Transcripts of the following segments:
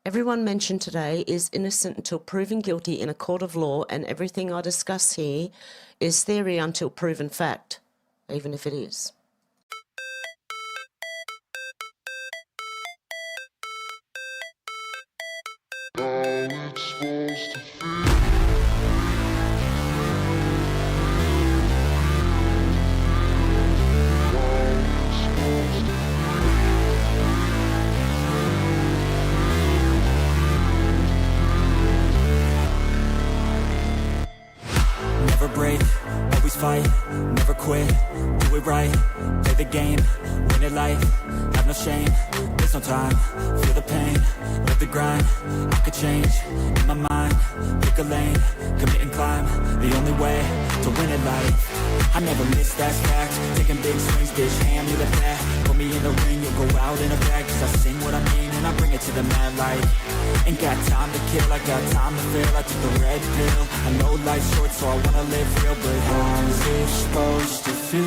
Everyone mentioned today is innocent until proven guilty in a court of law, and everything I discuss here is theory until proven fact, even if it is. Never break, always fight, never quit, do it right, play the game, win it life, have no shame, there's no time, feel the pain, live the grind, I could change, in my mind, pick a lane, commit and climb, the only way to win it life. I never miss, that's fact, taking big swings, bitch, hand me the bat, put me in the ring, you'll go out in a bag, cause I sing what I mean and I bring it to the mad light. Ain't got time to kill, I got time to feel, I took the red pill, I know life's short so I wanna live real, but how's it supposed to feel?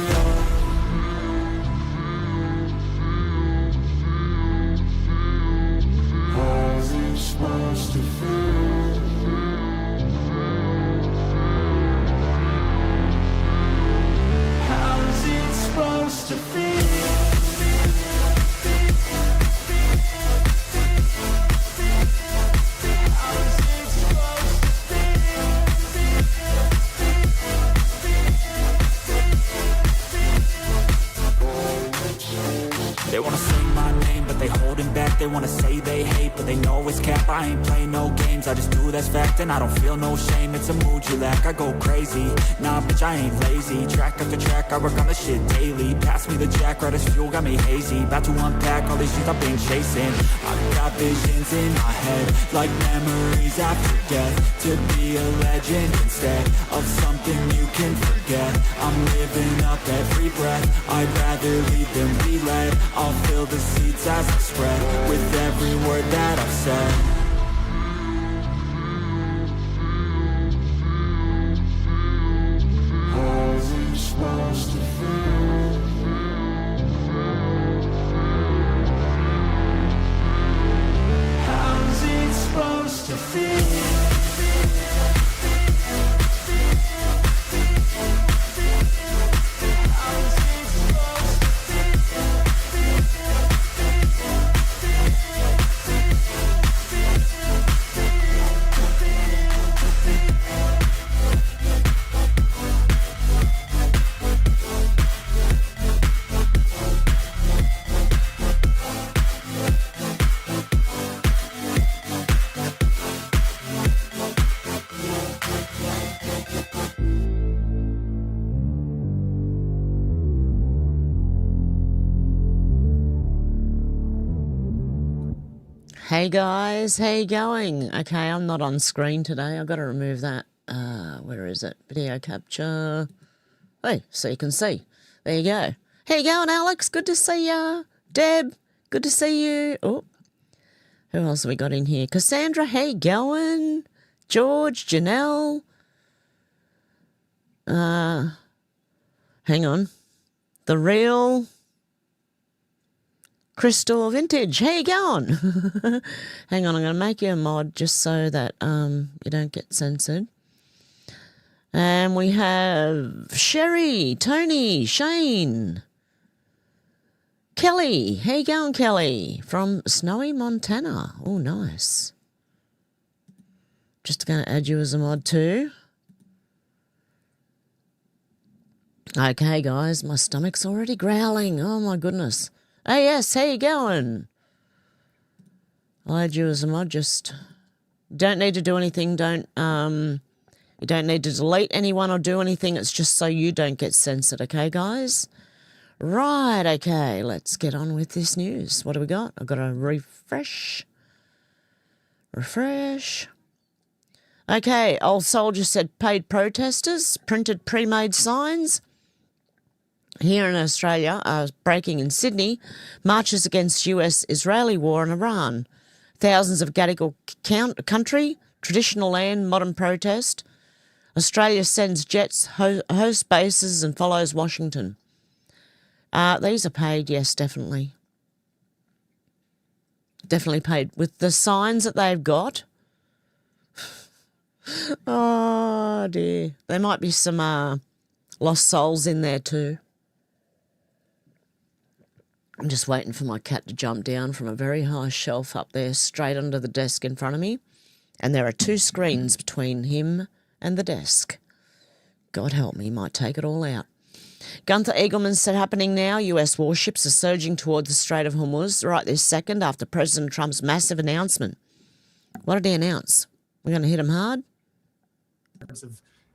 How's it supposed to feel? How's it supposed to feel? They wanna sing my name, but they holding back. They wanna say they hate, but they know it's cap. I ain't playing no games, I just do that's fact. And I don't feel no shame, it's a mood you lack. I go crazy, nah bitch I ain't lazy. Track after track, I work on the shit daily. Pass me the jack, right as fuel, got me hazy. About to unpack all these things I've been chasing. I've got visions in my head, like memories after death. To be a legend instead of something you can forget. I'm living up every breath, I'd rather lead than be led. I'll fill the seats as I spread with every word that I've said. How's it supposed to feel? How's it supposed to feel? Hey guys, how you going? Okay, I'm not on screen today. I've got to remove that. Where is it? Video capture. Hey, so you can see. There you go. How you going, Alex? Good to see ya. Deb, good to see you. Oh, who else have we got in here? Cassandra, how you going? George, Janelle. Hang on. The Real... Crystal Vintage, how you going? Hang on, I'm going to make you a mod just so that you don't get censored. And we have Sherry, Tony, Shane, Kelly. How you going, Kelly? From snowy Montana. Oh, nice. Just going to add you as a mod too. Okay, guys, my stomach's already growling. Oh, my goodness. Hey, yes, how you going? I'll add you as a mod. Just don't need to do anything. You don't need to delete anyone or do anything. It's just so you don't get censored, okay, guys? Right, okay, let's get on with this news. What do we got? I've got to refresh. Refresh. Okay, old soldier said paid protesters printed pre-made signs. Here in Australia, breaking in Sydney, marches against US-Israeli war on Iran. Thousands of Gadigal country, traditional land, modern protest. Australia sends jets, host bases and follows Washington. These are paid, yes, definitely. definitely paid with the signs that they've got. Oh, dear. There might be some lost souls in there too. I'm just waiting for my cat to jump down from a very high shelf up there straight under the desk in front of me. And there are 2 screens between him and the desk. God help me, might take it all out. Gunther Eagleman said, happening now, US warships are surging towards the Strait of Hormuz right this second after President Trump's massive announcement. What did he announce? We're going to hit him hard?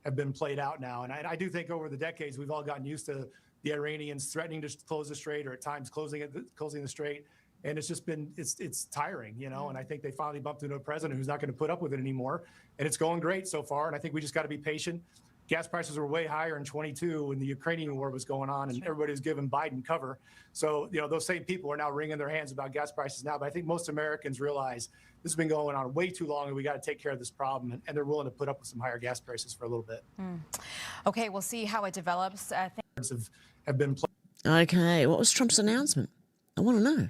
Have been played out now. And I do think over the decades, we've all gotten used to the Iranians threatening to close the strait or at times closing the strait. And it's just been, it's tiring, you know, and I think they finally bumped into a president who's not going to put up with it anymore. And it's going great so far. And I think we just got to be patient. Gas prices were way higher in 22 when the Ukrainian war was going on and everybody was giving Biden cover. So, you know, those same people are now wringing their hands about gas prices now. But I think most Americans realize this has been going on way too long and we got to take care of this problem. And they're willing to put up with some higher gas prices for a little bit. Okay, we'll see how it develops. Have been okay, what was Trump's announcement? I want to know.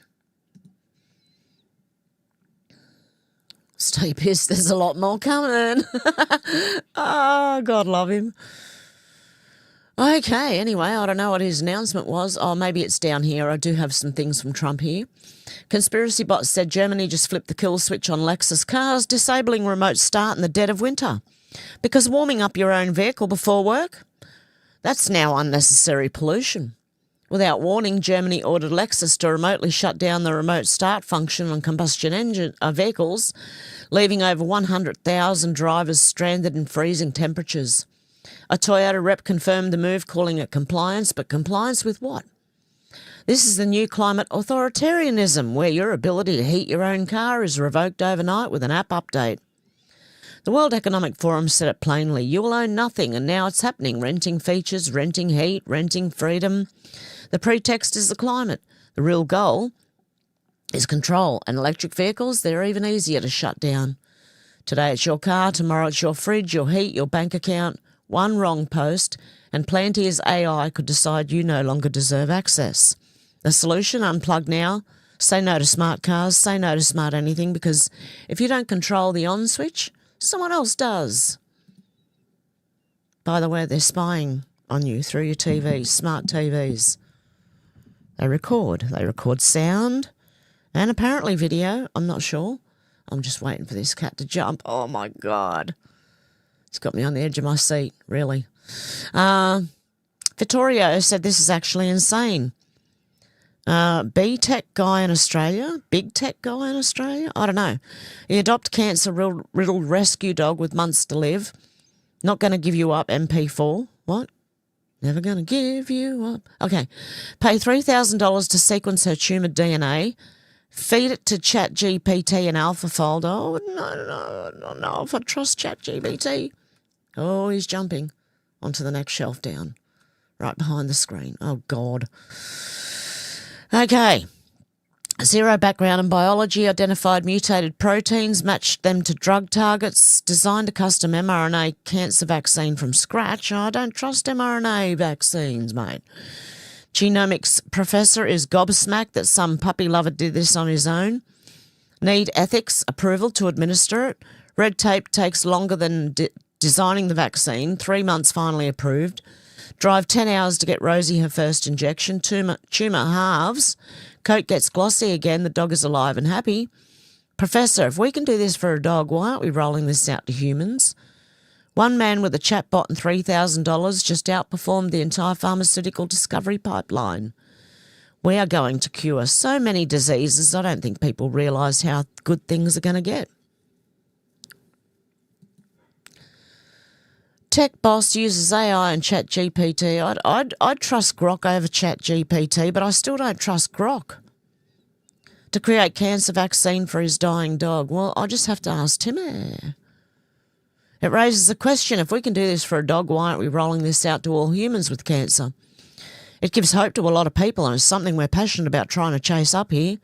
Stay pissed, there's a lot more coming. Oh, God love him. Okay, anyway, I don't know what his announcement was. Oh, maybe it's down here. I do have some things from Trump here. Conspiracy bots said Germany just flipped the kill switch on Lexus cars, disabling remote start in the dead of winter. Because warming up your own vehicle before work, that's now unnecessary pollution. Without warning, Germany ordered Lexus to remotely shut down the remote start function on combustion engine vehicles, leaving over 100,000 drivers stranded in freezing temperatures. A Toyota rep confirmed the move, calling it compliance, but compliance with what? This is the new climate authoritarianism, where your ability to heat your own car is revoked overnight with an app update. The World Economic Forum said it plainly, you will own nothing, and now it's happening, renting features, renting heat, renting freedom. The pretext is the climate. The real goal is control, and electric vehicles, they're even easier to shut down. Today it's your car, tomorrow it's your fridge, your heat, your bank account. One wrong post, and Planteer's AI could decide you no longer deserve access. The solution, unplug now. Say no to smart cars, say no to smart anything, because if you don't control the on switch, someone else does. By the way, they're spying on you through your TV, smart TVs. They record sound and apparently video. I'm not sure. I'm just waiting for this cat to jump. Oh, my God. It's got me on the edge of my seat, really. Vittorio said this is actually insane. Big tech guy in Australia? I don't know. He adopted cancer-riddled rescue dog with months to live. Not going to give you up, MP4. What? Never going to give you up. Okay. Pay $3,000 to sequence her tumour DNA. Feed it to ChatGPT and AlphaFold. Oh, no, if I trust ChatGPT. Oh, he's jumping onto the next shelf down, right behind the screen. Oh, God. Okay. Zero background in biology, identified mutated proteins, matched them to drug targets, designed a custom mRNA cancer vaccine from scratch. I don't trust mRNA vaccines, mate. Genomics professor is gobsmacked that some puppy lover did this on his own. Need ethics approval to administer it. Red tape takes longer than designing the vaccine. 3 months finally approved. Drive 10 hours to get Rosie her first injection. Tumour halves. Coat gets glossy again. The dog is alive and happy. Professor, if we can do this for a dog, why aren't we rolling this out to humans? One man with a chatbot and $3,000 just outperformed the entire pharmaceutical discovery pipeline. We are going to cure so many diseases, I don't think people realise how good things are going to get. Tech boss uses AI and ChatGPT. I'd trust Grok over ChatGPT, but I still don't trust Grok to create cancer vaccine for his dying dog. Well, I just have to ask Timmy. It raises the question, if we can do this for a dog, why aren't we rolling this out to all humans with cancer? It gives hope to a lot of people, and it's something we're passionate about trying to chase up here.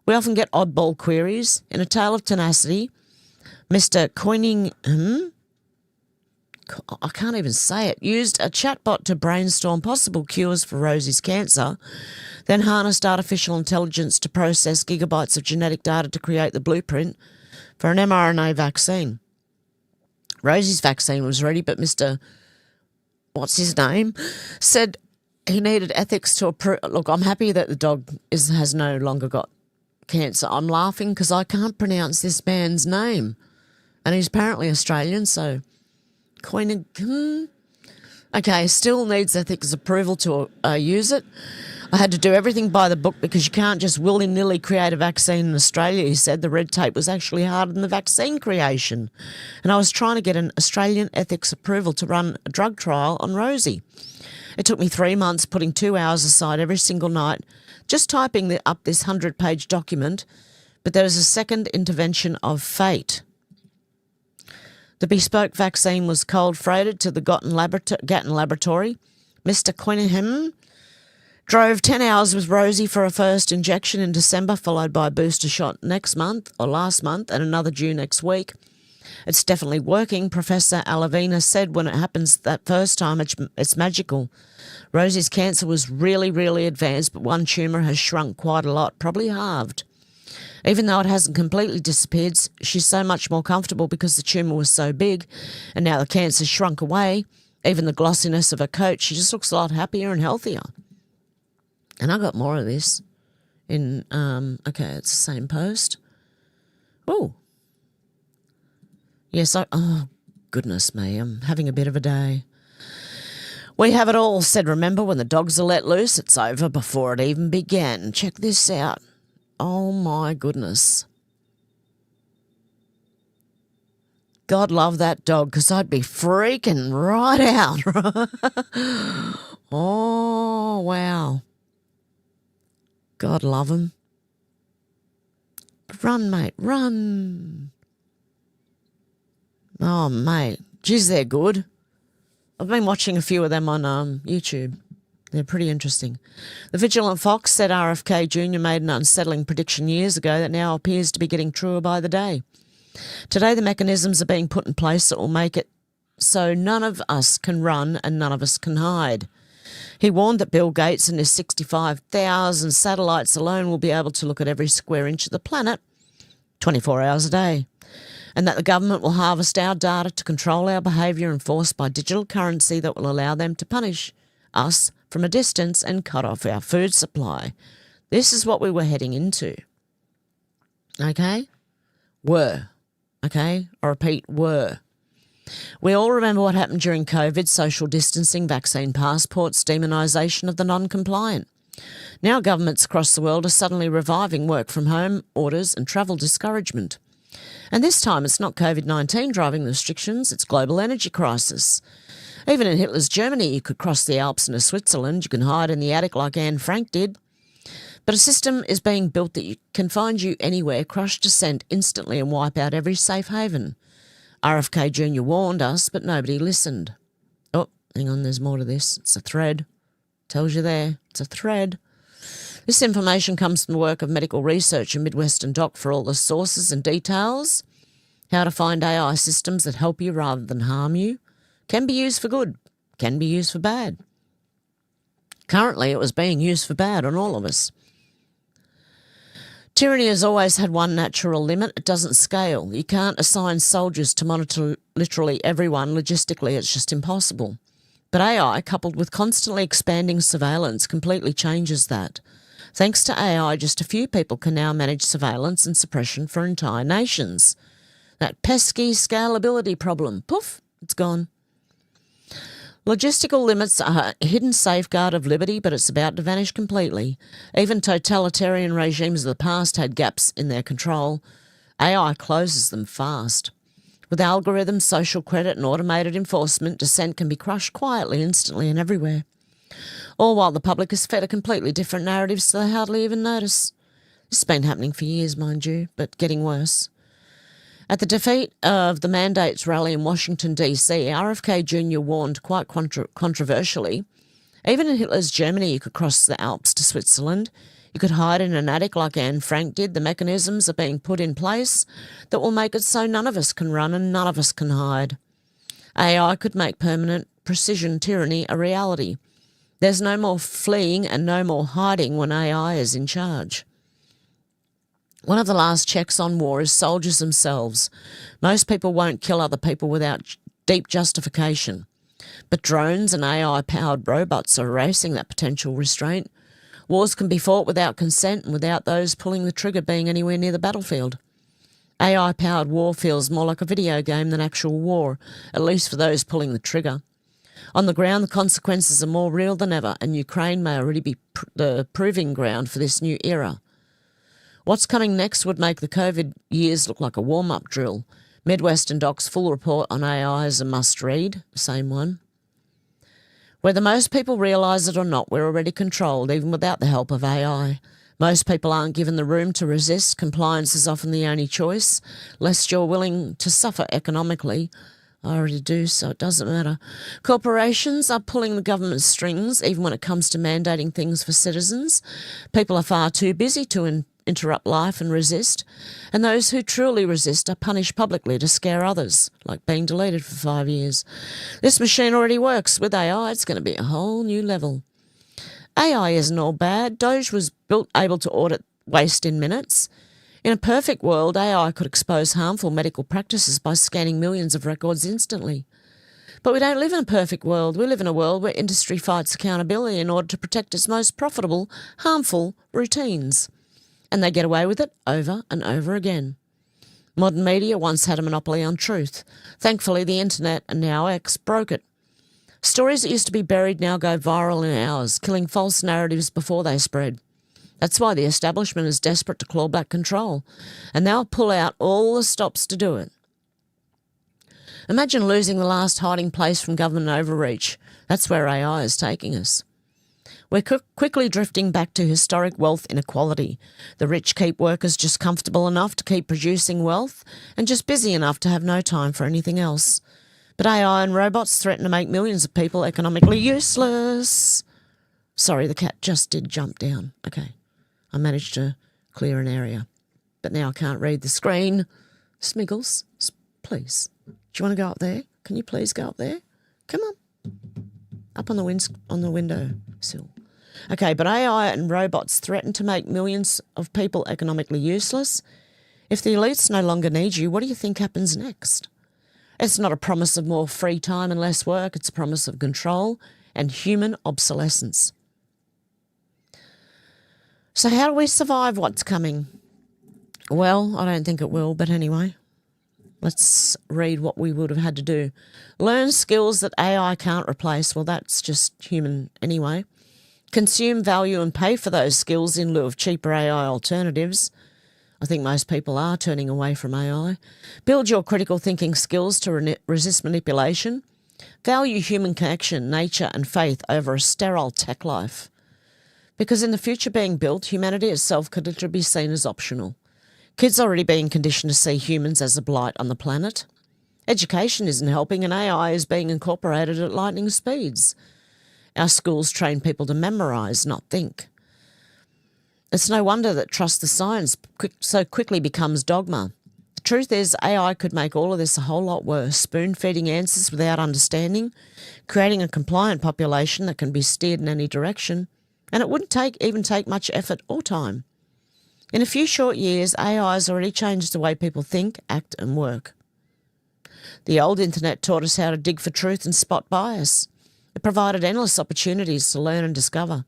We often get oddball queries. In A Tale of Tenacity, Mr. I can't even say it, used a chatbot to brainstorm possible cures for Rosie's cancer, then harnessed artificial intelligence to process gigabytes of genetic data to create the blueprint for an mRNA vaccine. Rosie's vaccine was ready, but Mr. What's his name said he needed ethics to approve. Look, I'm happy that the dog has no longer got cancer. I'm laughing because I can't pronounce this man's name. And he's apparently Australian, so okay, still needs ethics approval to use it. I had to do everything by the book because you can't just willy-nilly create a vaccine in Australia, he said. The red tape was actually harder than the vaccine creation. And I was trying to get an Australian ethics approval to run a drug trial on Rosie. It took me 3 months, putting 2 hours aside every single night, just typing up this 100-page document, but there was a second intervention of fate. The bespoke vaccine was cold freighted to the Gatton laboratory. Mr. Quinningham drove 10 hours with Rosie for a first injection in December, followed by a booster shot next month or last month and another due next week. It's definitely working, Professor Alavina said. When it happens that first time, it's magical. Rosie's cancer was really, really advanced, but one tumour has shrunk quite a lot, probably halved. Even though it hasn't completely disappeared, she's so much more comfortable because the tumour was so big and now the cancer's shrunk away. Even the glossiness of her coat, she just looks a lot happier and healthier. And I got more of this in, okay, it's the same post. Oh. Yes, oh, goodness me, I'm having a bit of a day. We have it all, said, remember, when the dogs are let loose, it's over before it even began. Check this out. Oh, my goodness. God love that dog, because I'd be freaking right out. Oh, wow. God love him. Run, mate, run. Oh, mate. Geez, they're good. I've been watching a few of them on YouTube. They're pretty interesting. The Vigilant Fox said RFK Jr. made an unsettling prediction years ago that now appears to be getting truer by the day. Today, the mechanisms are being put in place that will make it so none of us can run and none of us can hide. He warned that Bill Gates and his 65,000 satellites alone will be able to look at every square inch of the planet 24 hours a day, and that the government will harvest our data to control our behaviour enforced by digital currency that will allow them to punish us from a distance and cut off our food supply. This is what we were heading into. Okay? Were. Okay? I repeat, were. We all remember what happened during COVID: social distancing, vaccine passports, demonisation of the non-compliant. Now governments across the world are suddenly reviving work from home orders and travel discouragement. And this time it's not COVID-19 driving the restrictions, it's global energy crisis. Even in Hitler's Germany, you could cross the Alps into Switzerland, you can hide in the attic like Anne Frank did. But a system is being built that can find you anywhere, crush dissent instantly and wipe out every safe haven. RFK Jr. warned us, but nobody listened. Oh, hang on, there's more to this. It's a thread. Tells you there. It's a thread. This information comes from the work of medical research and Midwestern Doc for all the sources and details. How to find AI systems that help you rather than harm you. Can be used for good. Can be used for bad. Currently, it was being used for bad on all of us. Tyranny has always had one natural limit. It doesn't scale. You can't assign soldiers to monitor literally everyone. Logistically, it's just impossible. But AI, coupled with constantly expanding surveillance, completely changes that. Thanks to AI, just a few people can now manage surveillance and suppression for entire nations. That pesky scalability problem, poof, it's gone. Logistical limits are a hidden safeguard of liberty, but it's about to vanish completely. Even totalitarian regimes of the past had gaps in their control. AI closes them fast. With algorithms, social credit and automated enforcement, dissent can be crushed quietly, instantly and everywhere. All while the public is fed a completely different narrative so they hardly even notice. This has been happening for years, mind you, but getting worse. At the defeat of the mandates rally in Washington, D.C., RFK Jr. warned quite controversially, even in Hitler's Germany you could cross the Alps to Switzerland, you could hide in an attic like Anne Frank did. The mechanisms are being put in place that will make it so none of us can run and none of us can hide. AI could make permanent precision tyranny a reality. There's no more fleeing and no more hiding when AI is in charge. One of the last checks on war is soldiers themselves. Most people won't kill other people without deep justification. But drones and AI-powered robots are erasing that potential restraint. Wars can be fought without consent and without those pulling the trigger being anywhere near the battlefield. AI-powered war feels more like a video game than actual war, at least for those pulling the trigger. On the ground, the consequences are more real than ever, and Ukraine may already be the proving ground for this new era. What's coming next would make the COVID years look like a warm-up drill. Midwestern Doc's full report on AI is a must-read, same one. Whether most people realise it or not, we're already controlled, even without the help of AI. Most people aren't given the room to resist. Compliance is often the only choice, lest you're willing to suffer economically. I already do, so it doesn't matter. Corporations are pulling the government's strings, even when it comes to mandating things for citizens. People are far too busy to interrupt life and resist, and those who truly resist are punished publicly to scare others, like being deleted for 5 years. This machine already works. With AI, it's going to be a whole new level. AI isn't all bad. Doge was built able to audit waste in minutes. In a perfect world, AI could expose harmful medical practices by scanning millions of records instantly. But we don't live in a perfect world. We live in a world where industry fights accountability in order to protect its most profitable, harmful routines. And they get away with it over and over again. Modern media once had a monopoly on truth. Thankfully, the internet and now X broke it. Stories that used to be buried now go viral in hours, killing false narratives before they spread. That's why the establishment is desperate to claw back control, and they'll pull out all the stops to do it. Imagine losing the last hiding place from government overreach. That's where AI is taking us. We're quickly drifting back to historic wealth inequality. The rich keep workers just comfortable enough to keep producing wealth and just busy enough to have no time for anything else. But AI and robots threaten to make millions of people economically useless. Sorry, the cat just did jump down. Okay, I managed to clear an area. But now I can't read the screen. Smiggles, please. Do you want to go up there? Can you please go up there? Come on. Up on the window sill. Okay, but AI and robots threaten to make millions of people economically useless. If the elites no longer need you, what do you think happens next? It's not a promise of more free time and less work. It's a promise of control and human obsolescence. So how do we survive what's coming? Well, I don't think it will, but anyway. Let's read what we would have had to do. Learn skills that AI can't replace. Well, that's just human anyway. Consume value and pay for those skills in lieu of cheaper AI alternatives. I think most people are turning away from AI. Build your critical thinking skills to resist manipulation. Value human connection, nature and faith over a sterile tech life. Because in the future being built, humanity itself could literally be seen as optional. Kids are already being conditioned to see humans as a blight on the planet. Education isn't helping and AI is being incorporated at lightning speeds. Our schools train people to memorise, not think. It's no wonder that trust the science so quickly becomes dogma. The truth is AI could make all of this a whole lot worse, spoon-feeding answers without understanding, creating a compliant population that can be steered in any direction, and it wouldn't even take much effort or time. In a few short years, AI has already changed the way people think, act and work. The old internet taught us how to dig for truth and spot bias. It provided endless opportunities to learn and discover.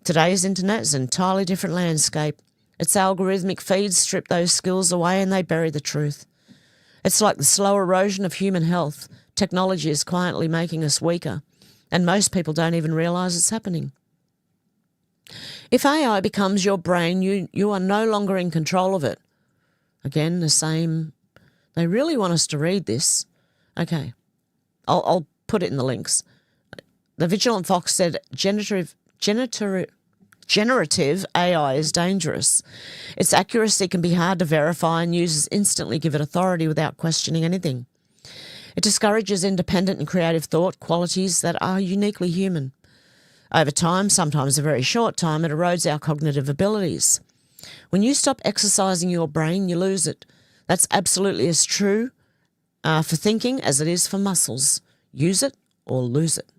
Today's internet is an entirely different landscape. Its algorithmic feeds strip those skills away and they bury the truth. It's like the slow erosion of human health. Technology is quietly making us weaker, and most people don't even realise it's happening. If AI becomes your brain, you are no longer in control of it. Again, the same. They really want us to read this. Okay, I'll put it in the links. The Vigilant Fox said generative AI is dangerous. Its accuracy can be hard to verify and users instantly give it authority without questioning anything. It discourages independent and creative thought, qualities that are uniquely human. Over time, sometimes a very short time, it erodes our cognitive abilities. When you stop exercising your brain, you lose it. That's absolutely as true for thinking as it is for muscles. Use it or lose it.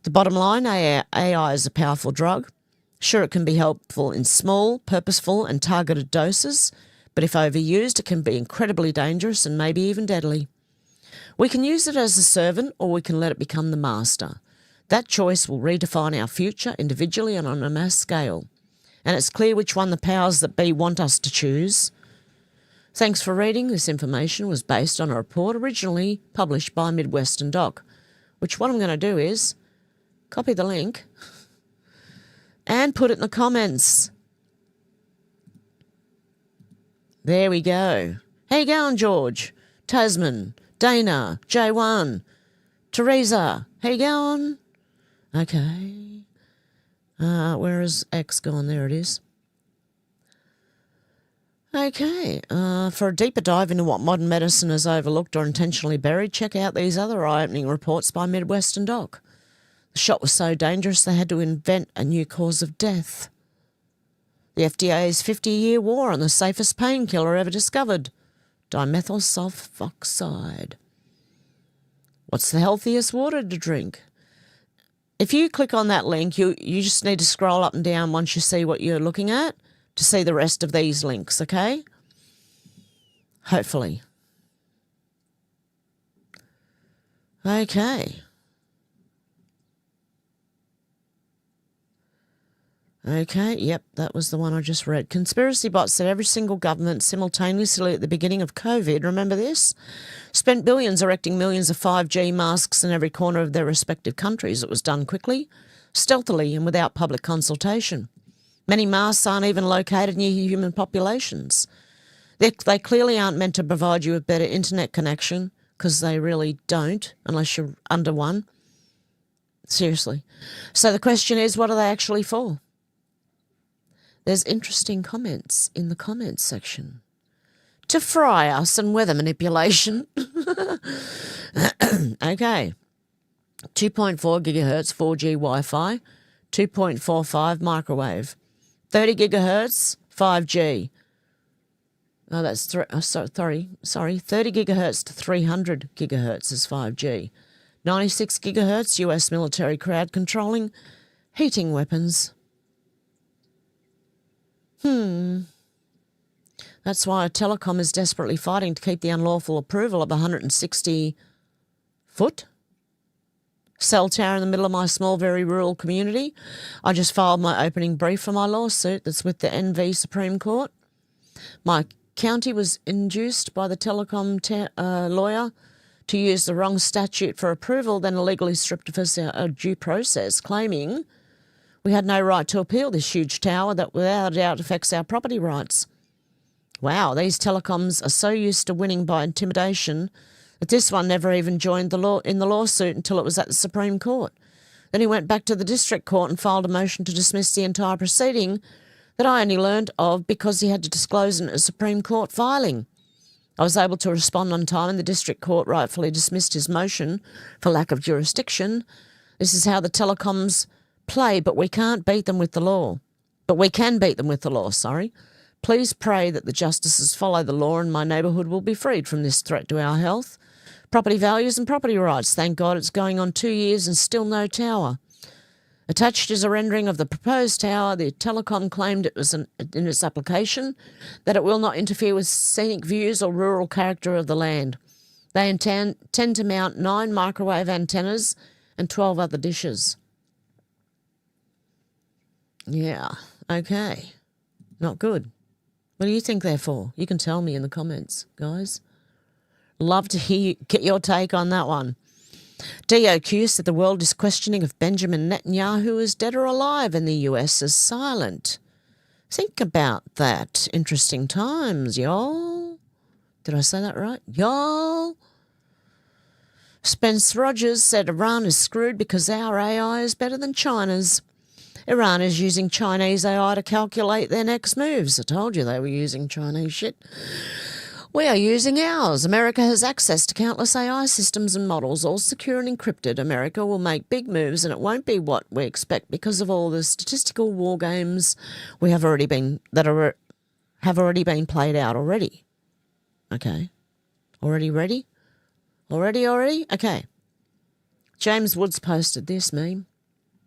The bottom line, AI is a powerful drug. Sure, it can be helpful in small, purposeful and targeted doses, but if overused, it can be incredibly dangerous and maybe even deadly. We can use it as a servant or we can let it become the master. That choice will redefine our future individually and on a mass scale. And it's clear which one the powers that be want us to choose. Thanks for reading. This information was based on a report originally published by Midwestern Doc, which what I'm going to do is copy the link and put it in the comments. There we go. How you going, George? Tasman, Dana, J1, Teresa, how you going? Okay. Where is X gone? There it is. Okay. For a deeper dive into what modern medicine has overlooked or intentionally buried, check out these other eye-opening reports by Midwestern Doc. The shot was so dangerous they had to invent a new cause of death. The FDA's 50-year war on the safest painkiller ever discovered, dimethyl sulfoxide. What's the healthiest water to drink? If you click on that link, you just need to scroll up and down once you see what you're looking at to see the rest of these links, okay? Hopefully. Okay. Okay, yep, that was the one I just read. Conspiracy bots said every single government simultaneously at the beginning of COVID, remember this? Spent billions erecting millions of 5G masks in every corner of their respective countries. It was done quickly, stealthily and without public consultation. Many masks aren't even located near human populations. They clearly aren't meant to provide you with better internet connection because they really don't unless you're under one. Seriously. So the question is, what are they actually for? There's interesting comments in the comments section. To fry us and weather manipulation. Okay. 2.4 gigahertz 4G Wi-Fi, 2.45 microwave, 30 gigahertz 5G. Oh, that's 30 gigahertz to 300 gigahertz is 5G. 96 gigahertz US military crowd controlling heating weapons. That's why Telecom is desperately fighting to keep the unlawful approval of 160-foot cell tower in the middle of my small, very rural community. I just filed my opening brief for my lawsuit that's with the NV Supreme Court. My county was induced by the Telecom lawyer to use the wrong statute for approval, then illegally stripped of us our due process, claiming we had no right to appeal this huge tower that without a doubt affects our property rights. Wow, these telecoms are so used to winning by intimidation that this one never even joined the lawsuit until it was at the Supreme Court. Then he went back to the district court and filed a motion to dismiss the entire proceeding that I only learned of because he had to disclose in a Supreme Court filing. I was able to respond on time and the district court rightfully dismissed his motion for lack of jurisdiction. This is how the telecoms play, but we can't beat them with the law. But we can beat them with the law, sorry. Please pray that the justices follow the law and my neighbourhood will be freed from this threat to our health, property values and property rights. Thank God it's going on 2 years and still no tower. Attached is a rendering of the proposed tower. The Telecom claimed it was in its application that it will not interfere with scenic views or rural character of the land. They intend to mount 9 microwave antennas and 12 other dishes. Yeah, okay. Not good. What do you think they're for? You can tell me in the comments, guys. Love to get your take on that one. DOQ said the world is questioning if Benjamin Netanyahu is dead or alive and the US is silent. Think about that. Interesting times, y'all. Did I say that right? Y'all. Spence Rogers said Iran is screwed because our AI is better than China's. Iran is using Chinese AI to calculate their next moves. I told you they were using Chinese shit. We are using ours. America has access to countless AI systems and models, all secure and encrypted. America will make big moves and it won't be what we expect because of all the statistical war games we have already been played out already. Okay. Already ready? Already? Okay. James Woods posted this meme.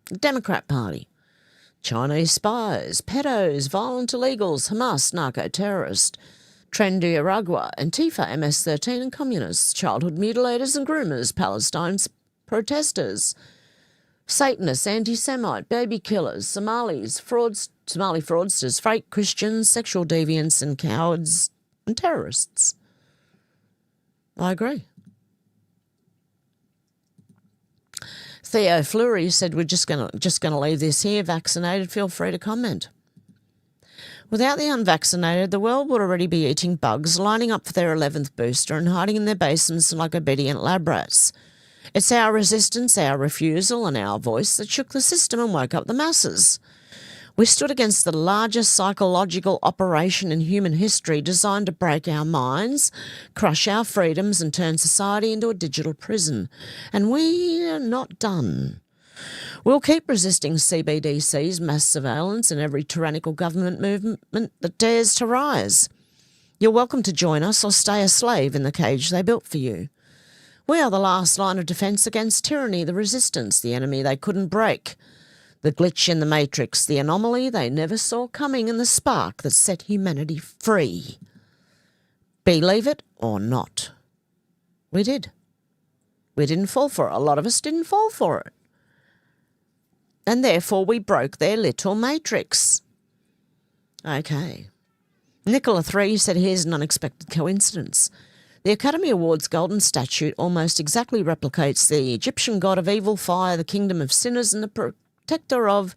Democrat Party. Chinese spies, pedos, violent illegals, Hamas, narco-terrorist, Trendy Aragua, Antifa, MS-13 and communists, childhood mutilators and groomers, Palestine's protesters, Satanists, anti-Semite, baby killers, Somali fraudsters, fake Christians, sexual deviants and cowards and terrorists. I agree. Theo Fleury said, we're just gonna leave this here. Vaccinated, feel free to comment. Without the unvaccinated, the world would already be eating bugs, lining up for their 11th booster and hiding in their basements like obedient lab rats. It's our resistance, our refusal and our voice that shook the system and woke up the masses. We stood against the largest psychological operation in human history designed to break our minds, crush our freedoms and turn society into a digital prison. And we're not done. We'll keep resisting CBDC's mass surveillance and every tyrannical government movement that dares to rise. You're welcome to join us or stay a slave in the cage they built for you. We are the last line of defence against tyranny, the resistance, the enemy they couldn't break. The glitch in the matrix, the anomaly they never saw coming and the spark that set humanity free. Believe it or not. We did. We didn't fall for it. A lot of us didn't fall for it. And therefore we broke their little matrix. Okay. Nicola 3 said, here's an unexpected coincidence. The Academy Awards golden statue almost exactly replicates the Egyptian god of evil, fire, the kingdom of sinners and the protector of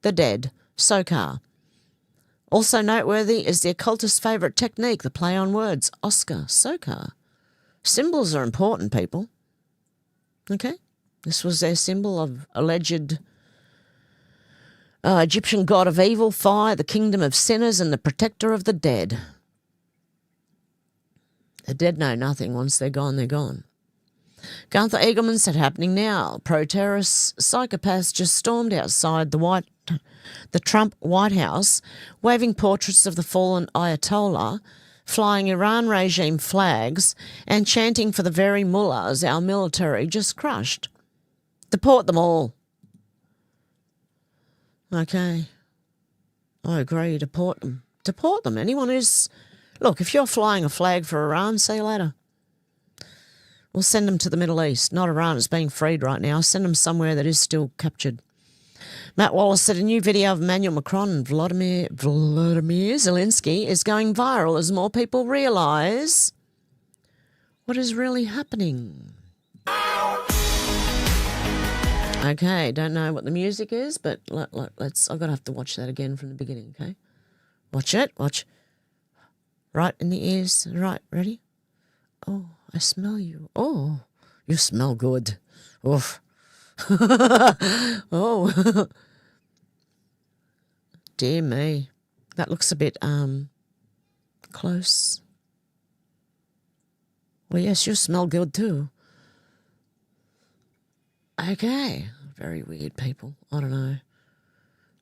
the dead, Sokar. Also noteworthy is the occultist's favourite technique, the play on words, Oscar, Sokar. Symbols are important, people. Okay? This was their symbol of alleged Egyptian god of evil, fire, the kingdom of sinners and the protector of the dead. The dead know nothing. Once they're gone, they're gone. Gunther Eagleman said, happening now. Pro-terrorist psychopaths just stormed outside the Trump White House, waving portraits of the fallen Ayatollah, flying Iran regime flags, and chanting for the very mullahs our military just crushed. Deport them all. Okay. I agree. Deport them. Deport them. Anyone who's... Look, if you're flying a flag for Iran, see you later. We'll send them to the Middle East. Not Iran, it's being freed right now. Send them somewhere that is still captured. Matt Wallace said a new video of Emmanuel Macron and Vladimir Zelensky is going viral as more people realise what is really happening. Okay, don't know what the music is, but let's. I'm gonna have to watch that again from the beginning. Okay, watch it. Watch. Right in the ears. Right, ready? Oh, I smell you. Oh, you smell good. Oof. Oh. Dear me. That looks a bit close. Well, yes, you smell good too. Okay. Very weird, people. I don't know.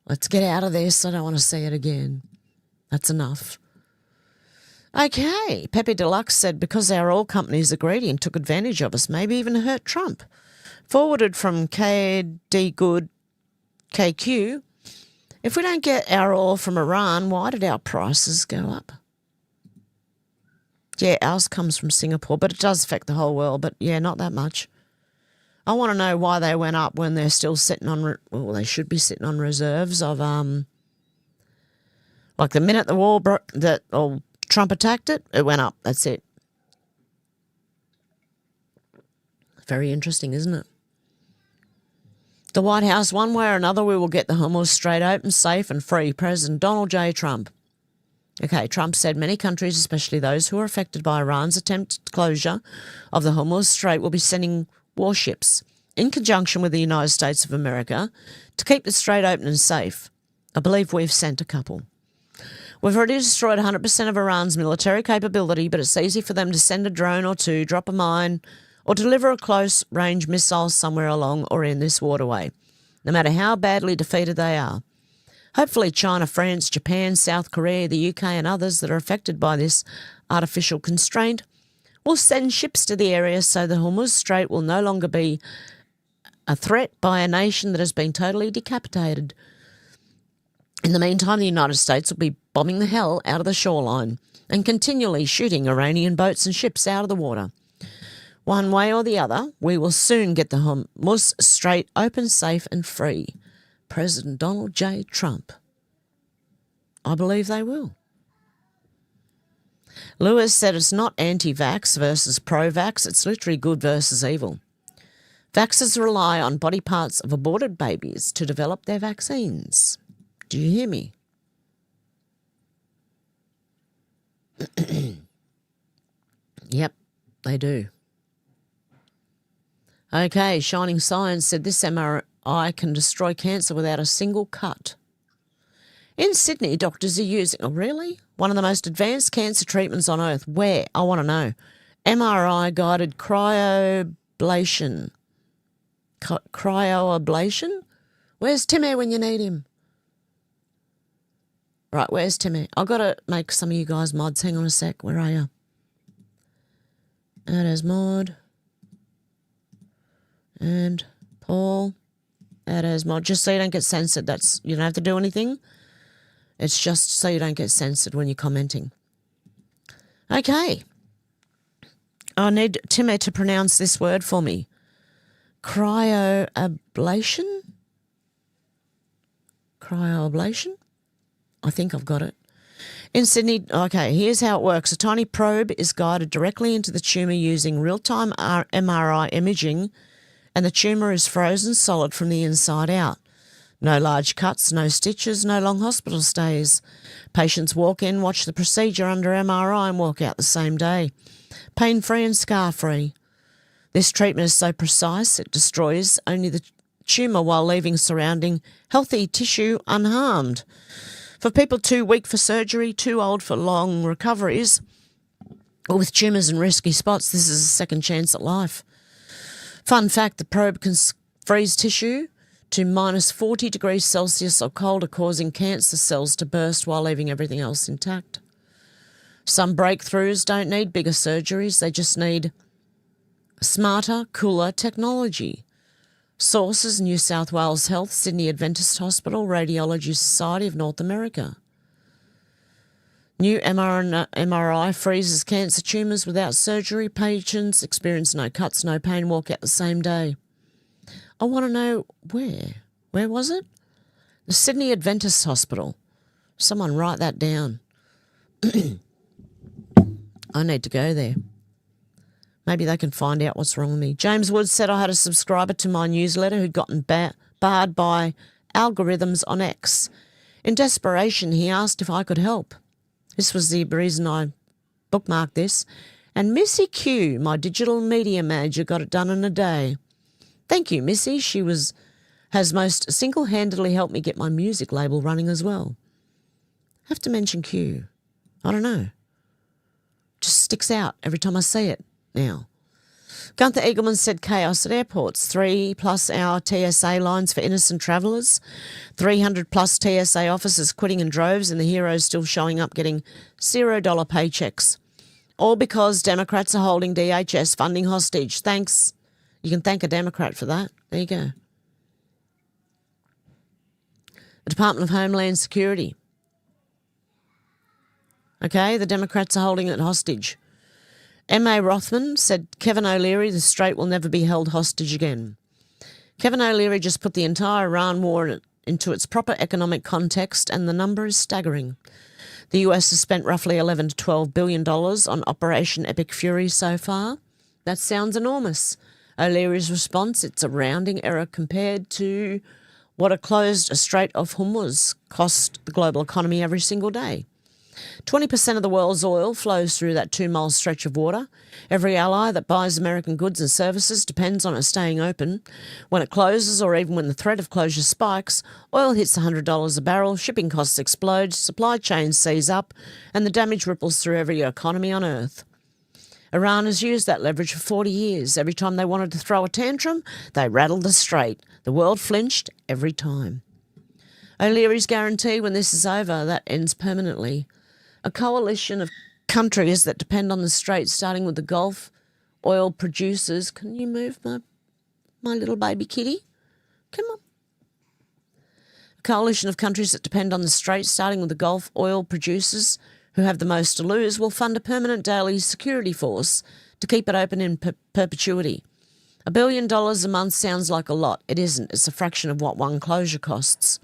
Let's get out of this. I don't want to see it again. That's enough. Okay. Pepe Deluxe said, because our oil companies are greedy and took advantage of us, maybe even hurt Trump. Forwarded from KD Good KQ, if we don't get our oil from Iran, why did our prices go up? Yeah, ours comes from Singapore, but it does affect the whole world. But yeah, not that much. I want to know why they went up when they're still sitting on, well, they should be sitting on reserves of, like the minute the war Trump attacked it, it went up. That's it. Very interesting, isn't it? The White House, one way or another, we will get the Hormuz Strait open, safe and free. President Donald J. Trump. Okay, Trump said many countries, especially those who are affected by Iran's attempted closure of the Hormuz Strait, will be sending warships in conjunction with the United States of America to keep the strait open and safe. I believe we've sent a couple. We've already destroyed 100% of Iran's military capability, but it's easy for them to send a drone or two, drop a mine, or deliver a close-range missile somewhere along or in this waterway, no matter how badly defeated they are. Hopefully China, France, Japan, South Korea, the UK and others that are affected by this artificial constraint will send ships to the area so the Hormuz Strait will no longer be a threat by a nation that has been totally decapitated. In the meantime, the United States will be bombing the hell out of the shoreline and continually shooting Iranian boats and ships out of the water. One way or the other, we will soon get the Hormuz Strait open, safe and free. President Donald J. Trump. I believe they will. Lewis said it's not anti-vax versus pro-vax, it's literally good versus evil. Vaxxers rely on body parts of aborted babies to develop their vaccines. Do you hear me? Yep, they do. Okay, Shining Science said this MRI can destroy cancer without a single cut. In Sydney, doctors are using, oh really? One of the most advanced cancer treatments on earth. Where? I want to know. MRI-guided cryoablation. Cryoablation? Where's Timmy when you need him? Right, where's Timmy? I've got to make some of you guys mods. Hang on a sec. Where are you? That is mod. And Paul. That is mod. Just so you don't get censored. That's, you don't have to do anything. It's just so you don't get censored when you're commenting. Okay. I need Timmy to pronounce this word for me. Cryoablation? Cryoablation? I think I've got it. In Sydney, okay, here's how it works. A tiny probe is guided directly into the tumour using real-time MRI imaging, and the tumour is frozen solid from the inside out. No large cuts, no stitches, no long hospital stays. Patients walk in, watch the procedure under MRI and walk out the same day. Pain-free and scar-free. This treatment is so precise it destroys only the tumour while leaving surrounding healthy tissue unharmed. For people too weak for surgery, too old for long recoveries, or with tumours in risky spots, this is a second chance at life. Fun fact, the probe can freeze tissue to minus 40 degrees Celsius or colder, causing cancer cells to burst while leaving everything else intact. Some breakthroughs don't need bigger surgeries, they just need smarter, cooler technology. Sources: New South Wales Health, Sydney Adventist Hospital, Radiology Society of North America. New MRI freezes cancer tumours without surgery. Patients experience no cuts, no pain, walk out the same day. I want to know where. Where was it? The Sydney Adventist Hospital. Someone write that down. I need to go there. Maybe they can find out what's wrong with me. James Woods said I had a subscriber to my newsletter who'd gotten barred by algorithms on X. In desperation, he asked if I could help. This was the reason I bookmarked this. And Missy Q, my digital media manager, got it done in a day. Thank you, Missy. She has most single-handedly helped me get my music label running as well. Have to mention Q. I don't know. Just sticks out every time I see it now. Gunther Eagleman said chaos at airports. 3+ hour TSA lines for innocent travellers. 300+ TSA officers quitting in droves and the heroes still showing up getting $0 paychecks. All because Democrats are holding DHS funding hostage. Thanks. You can thank a Democrat for that. There you go. The Department of Homeland Security. Okay, the Democrats are holding it hostage. M.A. Rothman said, Kevin O'Leary, the Strait will never be held hostage again. Kevin O'Leary just put the entire Iran war into its proper economic context, and the number is staggering. The US has spent roughly $11 to $12 billion on Operation Epic Fury so far. That sounds enormous. O'Leary's response, it's a rounding error compared to what a closed Strait of Hormuz cost the global economy every single day. 20% of the world's oil flows through that 2-mile stretch of water. Every ally that buys American goods and services depends on it staying open. When it closes, or even when the threat of closure spikes, oil hits $100 a barrel, shipping costs explode, supply chains seize up, and the damage ripples through every economy on Earth. Iran has used that leverage for 40 years. Every time they wanted to throw a tantrum, they rattled the Strait. The world flinched every time. O'Leary's guarantee when this is over, that ends permanently. A coalition of countries that depend on the Strait, starting with the Gulf oil producers. Can you move my little baby kitty? Come on. A coalition of countries that depend on the Strait, starting with the Gulf oil producers who have the most to lose, will fund a permanent daily security force to keep it open in perpetuity. $1 billion a month sounds like a lot. It isn't. It's a fraction of what one closure costs.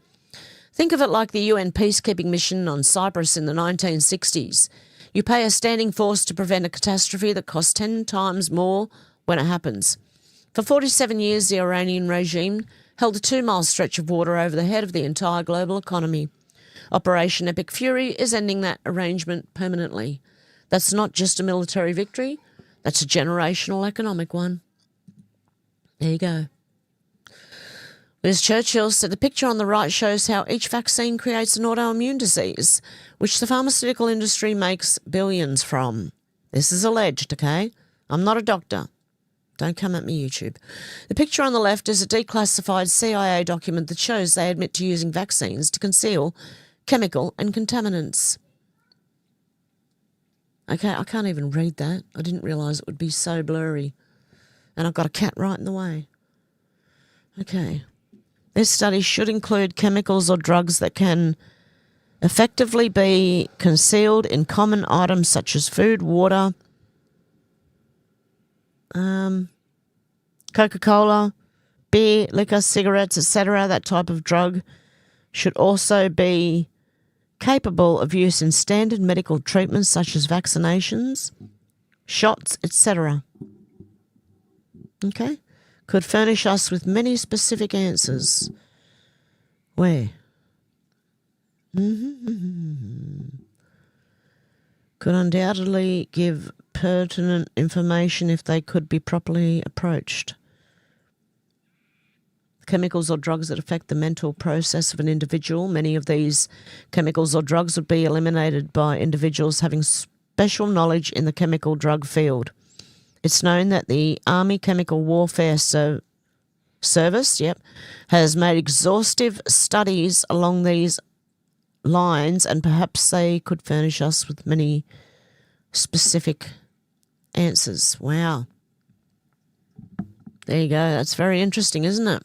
Think of it like the UN peacekeeping mission on Cyprus in the 1960s. You pay a standing force to prevent a catastrophe that costs 10 times more when it happens. For 47 years, the Iranian regime held a 2-mile stretch of water over the head of the entire global economy. Operation Epic Fury is ending that arrangement permanently. That's not just a military victory, that's a generational economic one. There you go. Liz Churchill said the picture on the right shows how each vaccine creates an autoimmune disease, which the pharmaceutical industry makes billions from. This is alleged, okay? I'm not a doctor. Don't come at me, YouTube. The picture on the left is a declassified CIA document that shows they admit to using vaccines to conceal chemical and contaminants. Okay, I can't even read that. I didn't realise it would be so blurry. And I've got a cat right in the way. Okay. This study should include chemicals or drugs that can effectively be concealed in common items such as food, water, Coca-Cola, beer, liquor, cigarettes, etc. That type of drug should also be capable of use in standard medical treatments such as vaccinations, shots, etc. Okay? Could furnish us with many specific answers. Where? Could undoubtedly give pertinent information if they could be properly approached. Chemicals or drugs that affect the mental process of an individual. Many of these chemicals or drugs would be eliminated by individuals having special knowledge in the chemical drug field. It's known that the Army Chemical Warfare Service, has made exhaustive studies along these lines, and perhaps they could furnish us with many specific answers. Wow. There you go. That's very interesting, isn't it?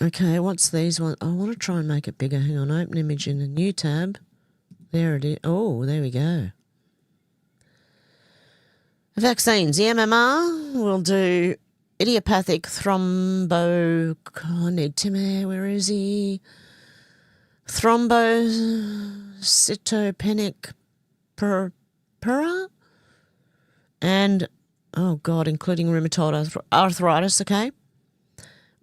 Okay, what's these ones? I want to try and make it bigger. Hang on, open image in a new tab. There it is. Oh, there we go. Vaccines. The MMR will do idiopathic thrombo... I need Tim here. Where is he? Thrombocytopenic purpura and, oh God, including rheumatoid arthritis, okay?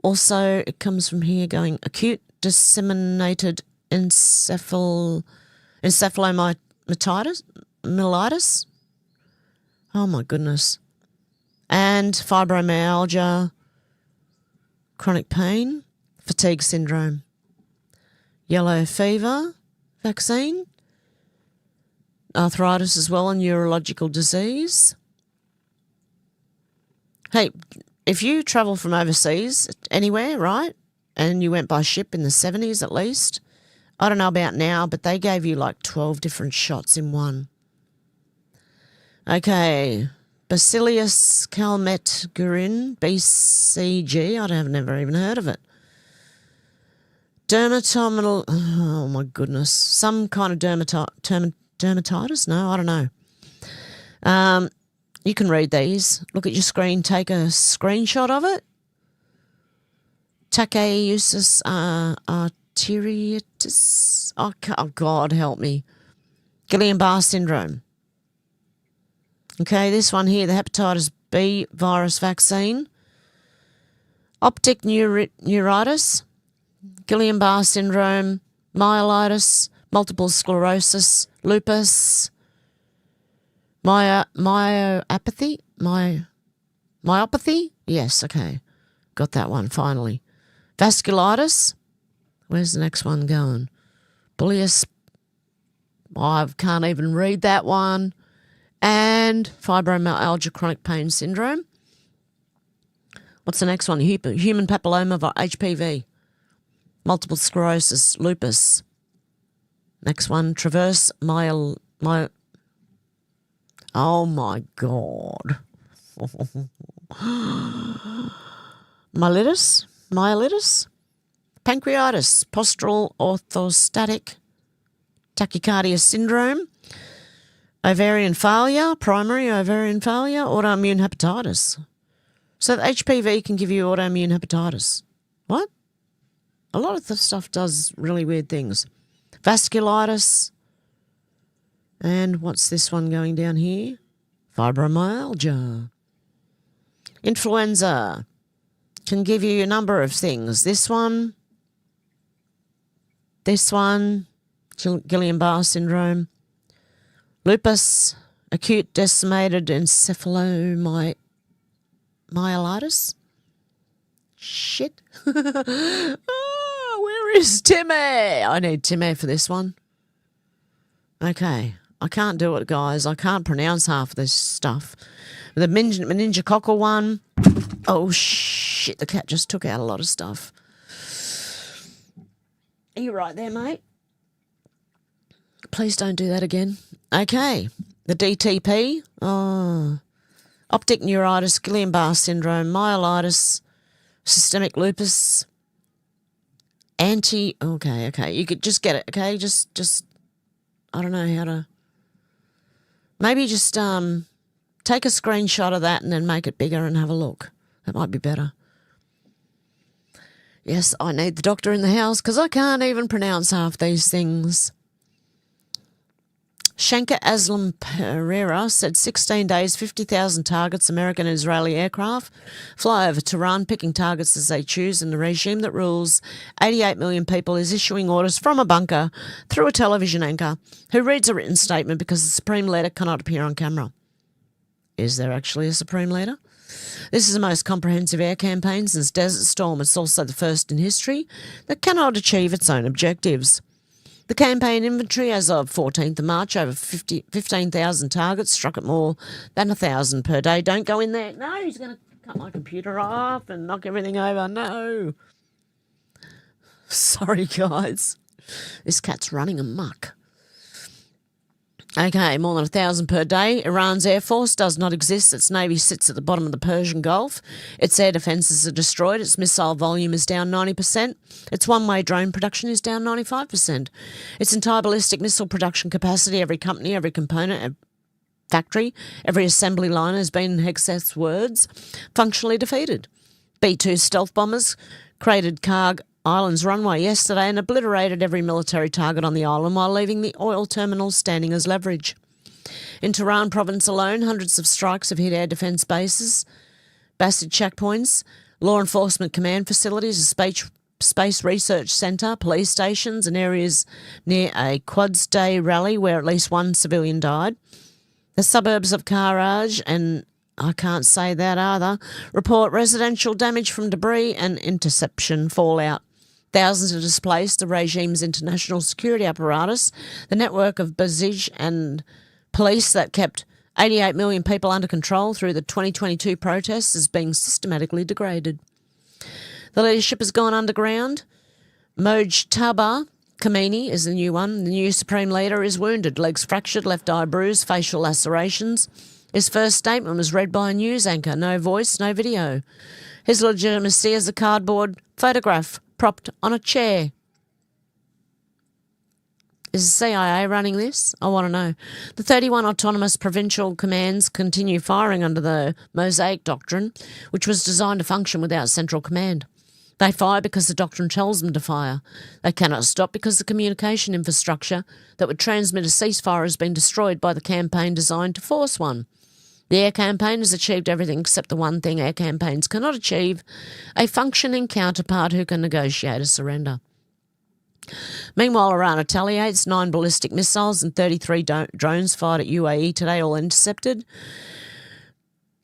Also, it comes from here going acute disseminated encephalomyelitis. Oh, my goodness. And fibromyalgia, chronic pain, fatigue syndrome, yellow fever vaccine, arthritis as well, and neurological disease. Hey, if you travel from overseas, anywhere, right, and you went by ship in the 70s at least, I don't know about now, but they gave you like 12 different shots in one. Okay, Bacillus calmette-guerin, BCG, I've never even heard of it. Dermatomal, oh my goodness, some kind of dermatitis? No, I don't know. You can read these. Look at your screen, take a screenshot of it. Tachyusis arteritis. Oh, God, help me. Guillain-Barré syndrome. Okay, this one here, the hepatitis B virus vaccine. Optic neuritis, Guillain-Barré syndrome, myelitis, multiple sclerosis, lupus, myopathy? Myopathy? Yes, okay. Got that one, finally. Vasculitis. Where's the next one going? Bullous. I can't even read that one. And fibromyalgia, chronic pain syndrome. What's the next one? Human papilloma, HPV. Multiple sclerosis, lupus. Next one, traverse oh my God. Myelitis, pancreatitis, postural orthostatic tachycardia syndrome, ovarian failure, primary ovarian failure, autoimmune hepatitis. So the HPV can give you autoimmune hepatitis. What? A lot of the stuff does really weird things. Vasculitis. And what's this one going down here? Fibromyalgia. Influenza can give you a number of things. This one, Guillain-Barré syndrome, lupus, acute decimated encephalomyelitis. Shit. Oh, where is Timmy? I need Timmy for this one. Okay. I can't do it, guys. I can't pronounce half of this stuff. The meningococcal one. Oh, shit. The cat just took out a lot of stuff. Are you right there, mate? Please don't do that again. Okay. The DTP. Oh. Optic neuritis, Guillain-Barré syndrome, myelitis, systemic lupus, okay. You could just get it, okay? Just, I don't know how to... Maybe just take a screenshot of that and then make it bigger and have a look. That might be better. Yes, I need the doctor in the house because I can't even pronounce half these things. Shankar Aslam Pereira said 16 days, 50,000 targets, American and Israeli aircraft fly over Tehran, picking targets as they choose, and the regime that rules 88 million people is issuing orders from a bunker through a television anchor who reads a written statement because the Supreme Leader cannot appear on camera. Is there actually a Supreme Leader? This is the most comprehensive air campaign since Desert Storm. It's also the first in history that cannot achieve its own objectives. The campaign inventory as of 14th of March, over 15,000 targets, struck at more than 1,000 per day. Don't go in there. No, he's going to cut my computer off and knock everything over. No. Sorry, guys. This cat's running amok. Okay, more than 1,000 per day. Iran's air force does not exist. Its navy sits at the bottom of the Persian Gulf. Its air defences are destroyed. Its missile volume is down 90%. Its one-way drone production is down 95%. Its entire ballistic missile production capacity, every company, every component, factory, every assembly line has been, in Hegseth's words, functionally defeated. B-2 stealth bombers created Karg Island's runway yesterday and obliterated every military target on the island while leaving the oil terminals standing as leverage. In Tehran province alone, hundreds of strikes have hit air defence bases, Basid checkpoints, law enforcement command facilities, a space research centre, police stations and areas near a Quds Day rally where at least one civilian died. The suburbs of Karaj and I can't say that either, report residential damage from debris and interception fallout. Thousands are displaced. The regime's international security apparatus, the network of Basij and police that kept 88 million people under control through the 2022 protests, is being systematically degraded. The leadership has gone underground. Mojtaba Khamenei is the new one. The new supreme leader is wounded, legs fractured, left eye bruised, facial lacerations. His first statement was read by a news anchor. No voice, no video. His legitimacy is a cardboard photograph propped on a chair. Is the CIA running this? I want to know. The 31 autonomous provincial commands continue firing under the Mosaic Doctrine, which was designed to function without central command. They fire because the doctrine tells them to fire. They cannot stop because the communication infrastructure that would transmit a ceasefire has been destroyed by the campaign designed to force one. The air campaign has achieved everything except the one thing air campaigns cannot achieve, a functioning counterpart who can negotiate a surrender. Meanwhile, Iran retaliates. 9 ballistic missiles and 33 drones fired at UAE today, all intercepted.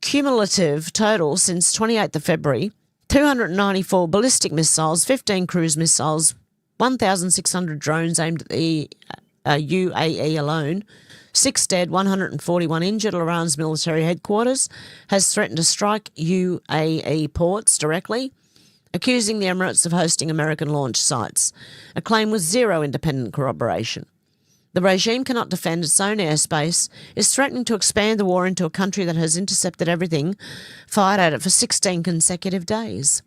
Cumulative total since 28th of February, 294 ballistic missiles, 15 cruise missiles, 1,600 drones aimed at the UAE alone. 6 dead, 141 injured. Iran's military headquarters has threatened to strike UAE ports directly, accusing the Emirates of hosting American launch sites, a claim with zero independent corroboration. The regime cannot defend its own airspace, is threatening to expand the war into a country that has intercepted everything fired at it for 16 consecutive days.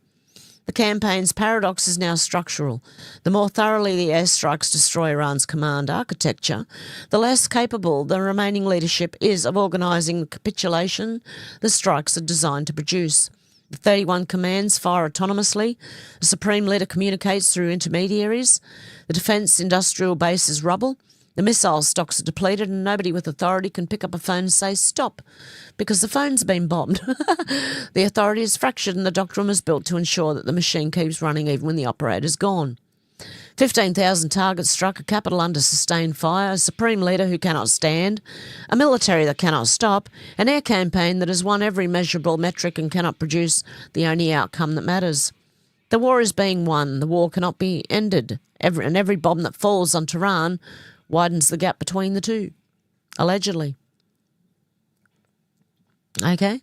The campaign's paradox is now structural. The more thoroughly the airstrikes destroy Iran's command architecture, the less capable the remaining leadership is of organising the capitulation the strikes are designed to produce. The 31 commands fire autonomously, the Supreme Leader communicates through intermediaries, the defence industrial base is rubble, the missile stocks are depleted and nobody with authority can pick up a phone and say stop because the phone's been bombed. The authority is fractured and the doctrine was built to ensure that the machine keeps running even when the operator's gone. 15,000 targets struck, a capital under sustained fire, a supreme leader who cannot stand, a military that cannot stop, an air campaign that has won every measurable metric and cannot produce the only outcome that matters. The war is being won. The war cannot be ended. Every bomb that falls on Tehran widens the gap between the two, allegedly. Okay?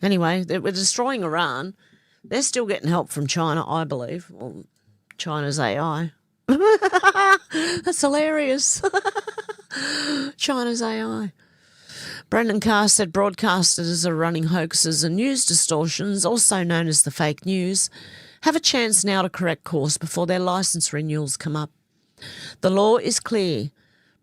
Anyway, we're destroying Iran. They're still getting help from China, I believe. Well, China's AI. That's hilarious. China's AI. Brendan Carr said broadcasters are running hoaxes and news distortions, also known as the fake news, have a chance now to correct course before their licence renewals come up. The law is clear.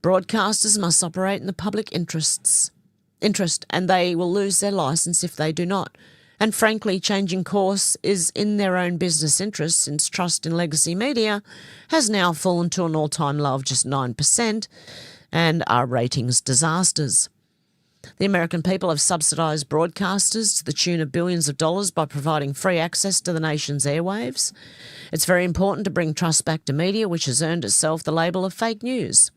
Broadcasters must operate in the public interest, and they will lose their licence if they do not. And frankly, changing course is in their own business interest since trust in legacy media has now fallen to an all-time low of just 9% and our ratings disasters. The American people have subsidised broadcasters to the tune of billions of dollars by providing free access to the nation's airwaves. It's very important to bring trust back to media, which has earned itself the label of fake news.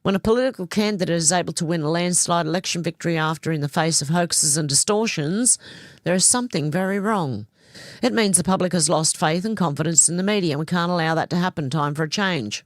When a political candidate is able to win a landslide election victory after in the face of hoaxes and distortions, there is something very wrong. It means the public has lost faith and confidence in the media, and we can't allow that to happen. Time for a change.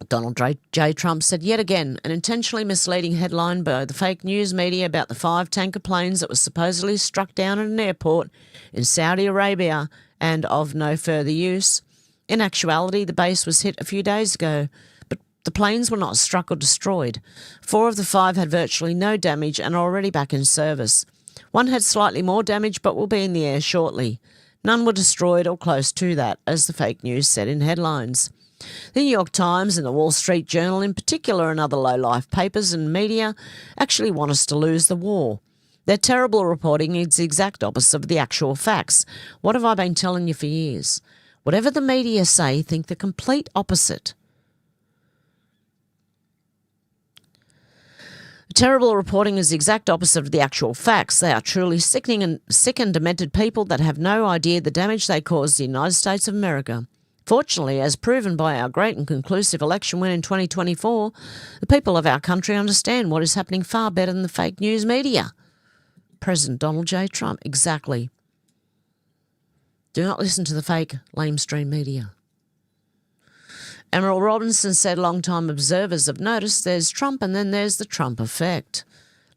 Donald J. Trump said yet again an intentionally misleading headline by the fake news media about the 5 tanker planes that were supposedly struck down at an airport in Saudi Arabia and of no further use. In actuality, the base was hit a few days ago, but the planes were not struck or destroyed. 4 of the 5 had virtually no damage and are already back in service. 1 had slightly more damage but will be in the air shortly. None were destroyed or close to that, as the fake news said in headlines. The New York Times and the Wall Street Journal in particular and other low-life papers and media actually want us to lose the war. Their terrible reporting is the exact opposite of the actual facts. What have I been telling you for years? Whatever the media say, think the complete opposite. Terrible reporting is the exact opposite of the actual facts. They are truly sick and demented people that have no idea the damage they caused the United States of America. Fortunately, as proven by our great and conclusive election win in 2024, the people of our country understand what is happening far better than the fake news media. President Donald J. Trump, exactly. Do not listen to the fake lamestream media. Emerald Robinson said long-time observers have noticed there's Trump and then there's the Trump effect.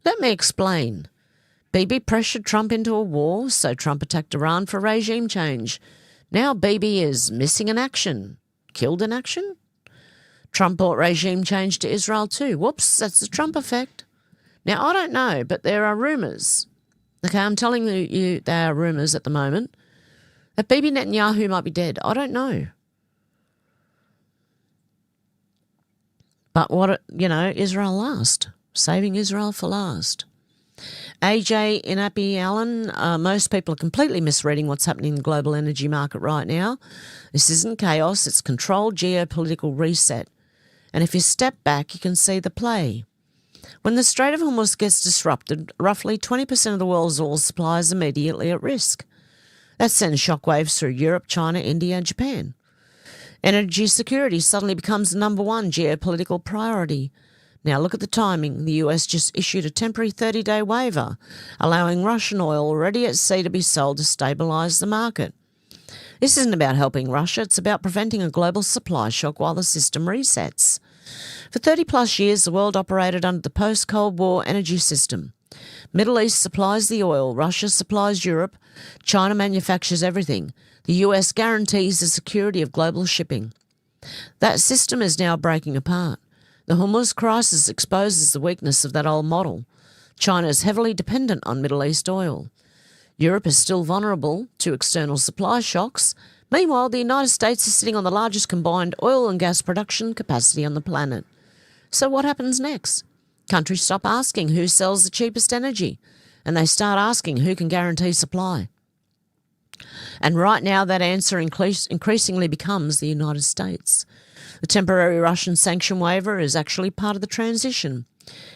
Let me explain. Bibi pressured Trump into a war, so Trump attacked Iran for regime change. Now Bibi is missing in action. Killed in action? Trump brought regime change to Israel too. Whoops, that's the Trump effect. Now, I don't know, but there are rumours. Okay, I'm telling you there are rumours at the moment that Bibi Netanyahu might be dead. I don't know. But Israel last. Saving Israel for last. AJ Inapi Allen, most people are completely misreading what's happening in the global energy market right now. This isn't chaos, it's controlled geopolitical reset. And if you step back, you can see the play. When the Strait of Hormuz gets disrupted, roughly 20% of the world's oil supply is immediately at risk. That sends shockwaves through Europe, China, India and Japan. Energy security suddenly becomes the number 1 geopolitical priority. Now look at the timing. The US just issued a temporary 30-day waiver, allowing Russian oil already at sea to be sold to stabilise the market. This isn't about helping Russia, it's about preventing a global supply shock while the system resets. For 30-plus years, the world operated under the post-Cold War energy system. Middle East supplies the oil, Russia supplies Europe, China manufactures everything. The US guarantees the security of global shipping. That system is now breaking apart. The Hormuz crisis exposes the weakness of that old model. China is heavily dependent on Middle East oil. Europe is still vulnerable to external supply shocks. Meanwhile, the United States is sitting on the largest combined oil and gas production capacity on the planet. So what happens next? Countries stop asking who sells the cheapest energy, and they start asking who can guarantee supply. And right now that answer increasingly becomes the United States. The temporary Russian sanction waiver is actually part of the transition.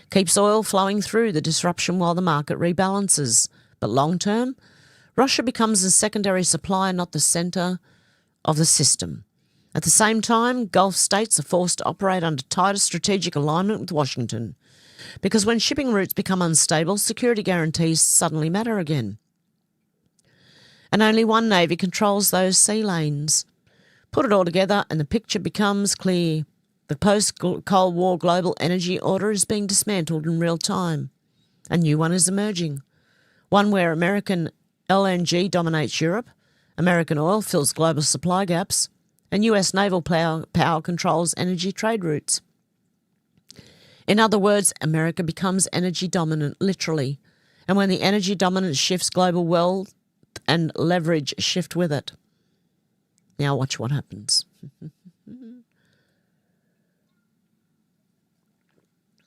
Keeps oil flowing through the disruption while the market rebalances. But long term, Russia becomes a secondary supplier, not the centre of the system. At the same time, Gulf states are forced to operate under tighter strategic alignment with Washington. Because when shipping routes become unstable, security guarantees suddenly matter again. And only one navy controls those sea lanes. Put it all together and the picture becomes clear. The post-Cold War global energy order is being dismantled in real time. A new one is emerging. One where American LNG dominates Europe, American oil fills global supply gaps, and US naval power controls energy trade routes. In other words, America becomes energy dominant, literally. And when the energy dominance shifts, global wealth and leverage shift with it. Now watch what happens.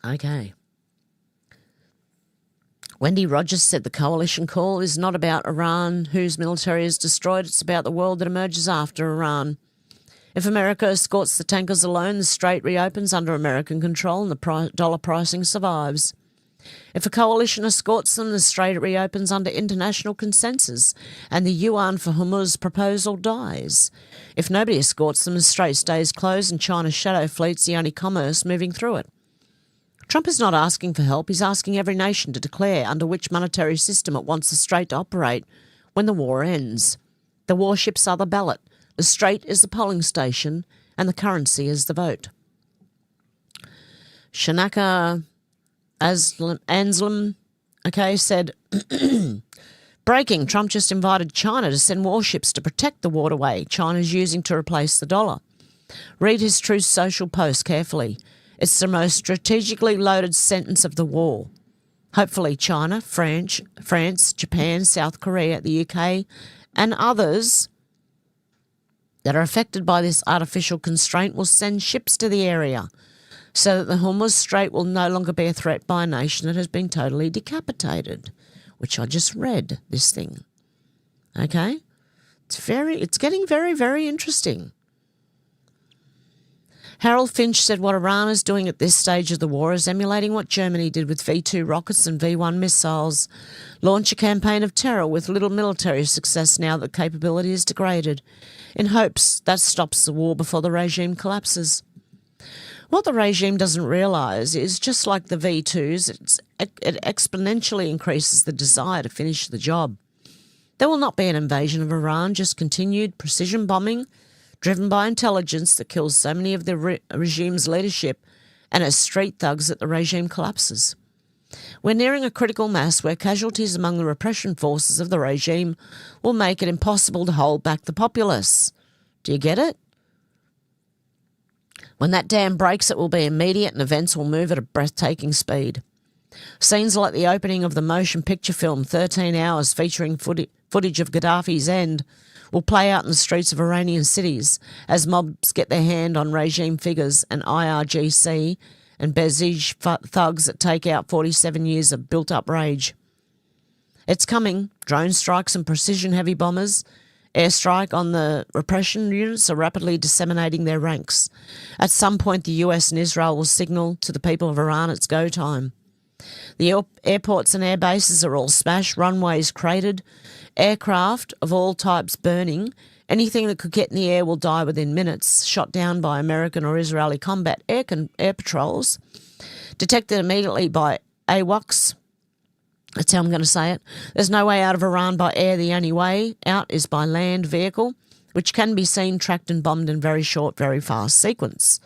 Okay. Wendy Rogers said the coalition call is not about Iran, whose military is destroyed. It's about the world that emerges after Iran. If America escorts the tankers alone, the strait reopens under American control and the dollar pricing survives. If a coalition escorts them, the strait reopens under international consensus and the yuan for Hormuz proposal dies. If nobody escorts them, the strait stays closed and China's shadow fleet's the only commerce moving through it. Trump is not asking for help. He's asking every nation to declare under which monetary system it wants the strait to operate when the war ends. The warships are the ballot. The strait is the polling station and the currency is the vote. Shanaka Anslem, said, breaking, Trump just invited China to send warships to protect the waterway China's using to replace the dollar. Read his Truth Social post carefully. It's the most strategically loaded sentence of the war. Hopefully China, France, Japan, South Korea, the UK and others that are affected by this artificial constraint will send ships to the area so that the Hormuz Strait will no longer be a threat by a nation that has been totally decapitated, which I just read, this thing. Okay? It's getting very, very interesting. Harold Finch said what Iran is doing at this stage of the war is emulating what Germany did with V-2 rockets and V-1 missiles. Launch a campaign of terror with little military success now that capability is degraded, in hopes that stops the war before the regime collapses. What the regime doesn't realise is, just like the V-2s, it exponentially increases the desire to finish the job. There will not be an invasion of Iran, just continued precision bombing driven by intelligence that kills so many of the regime's leadership and as street thugs that the regime collapses. We're nearing a critical mass where casualties among the repression forces of the regime will make it impossible to hold back the populace. Do you get it? When that dam breaks, it will be immediate and events will move at a breathtaking speed. Scenes like the opening of the motion picture film 13 Hours featuring footage of Gaddafi's end will play out in the streets of Iranian cities as mobs get their hand on regime figures and IRGC and Bezij thugs that take out 47 years of built-up rage. It's coming. Drone strikes and precision heavy bombers, airstrike on the repression units are rapidly disseminating their ranks. At some point, the US and Israel will signal to the people of Iran it's go time. The airports and air bases are all smashed, runways cratered, aircraft of all types burning. Anything that could get in the air will die within minutes, shot down by American or Israeli combat air patrols, detected immediately by AWACS. That's how I'm going to say it. There's no way out of Iran by air. The only way out is by land vehicle, which can be seen, tracked and bombed in very short, very fast sequence.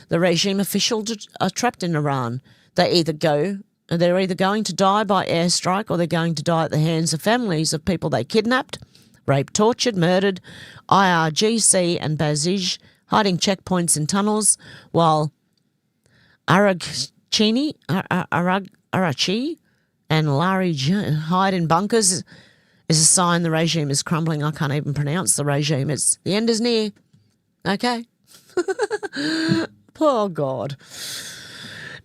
The regime officials are trapped in Iran. They're either going to die by airstrike or they're going to die at the hands of families of people they kidnapped, raped, tortured, murdered. IRGC and Bezij hiding checkpoints in tunnels, while Arachi and Larry hide in bunkers is a sign the regime is crumbling. I can't even pronounce the regime. It's the end is near. Okay. Oh, God.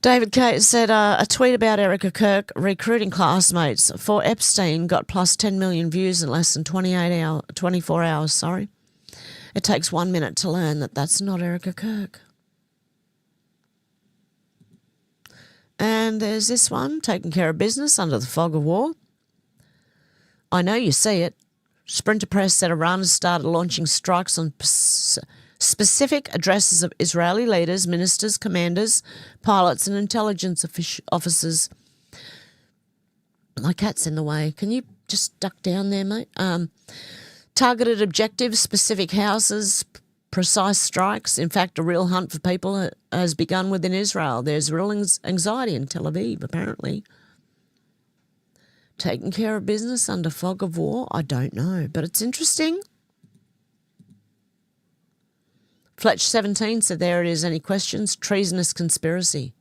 David Cates said a tweet about Erica Kirk recruiting classmates for Epstein got plus 10 million views in less than 24 hours. Sorry. It takes 1 minute to learn that that's not Erica Kirk. And there's this one, taking care of business under the fog of war. I know you see it. Sprinter Press said Iran has started launching strikes on specific addresses of Israeli leaders, ministers, commanders, pilots and intelligence officers. My cat's in the way. Can you just duck down there, mate? Targeted objectives, specific houses, precise strikes. In fact, a real hunt for people has begun within Israel. There's real anxiety in Tel Aviv, apparently. Taking care of business under fog of war? I don't know, but it's interesting. Fletch17 said, there it is. Any questions? Treasonous conspiracy.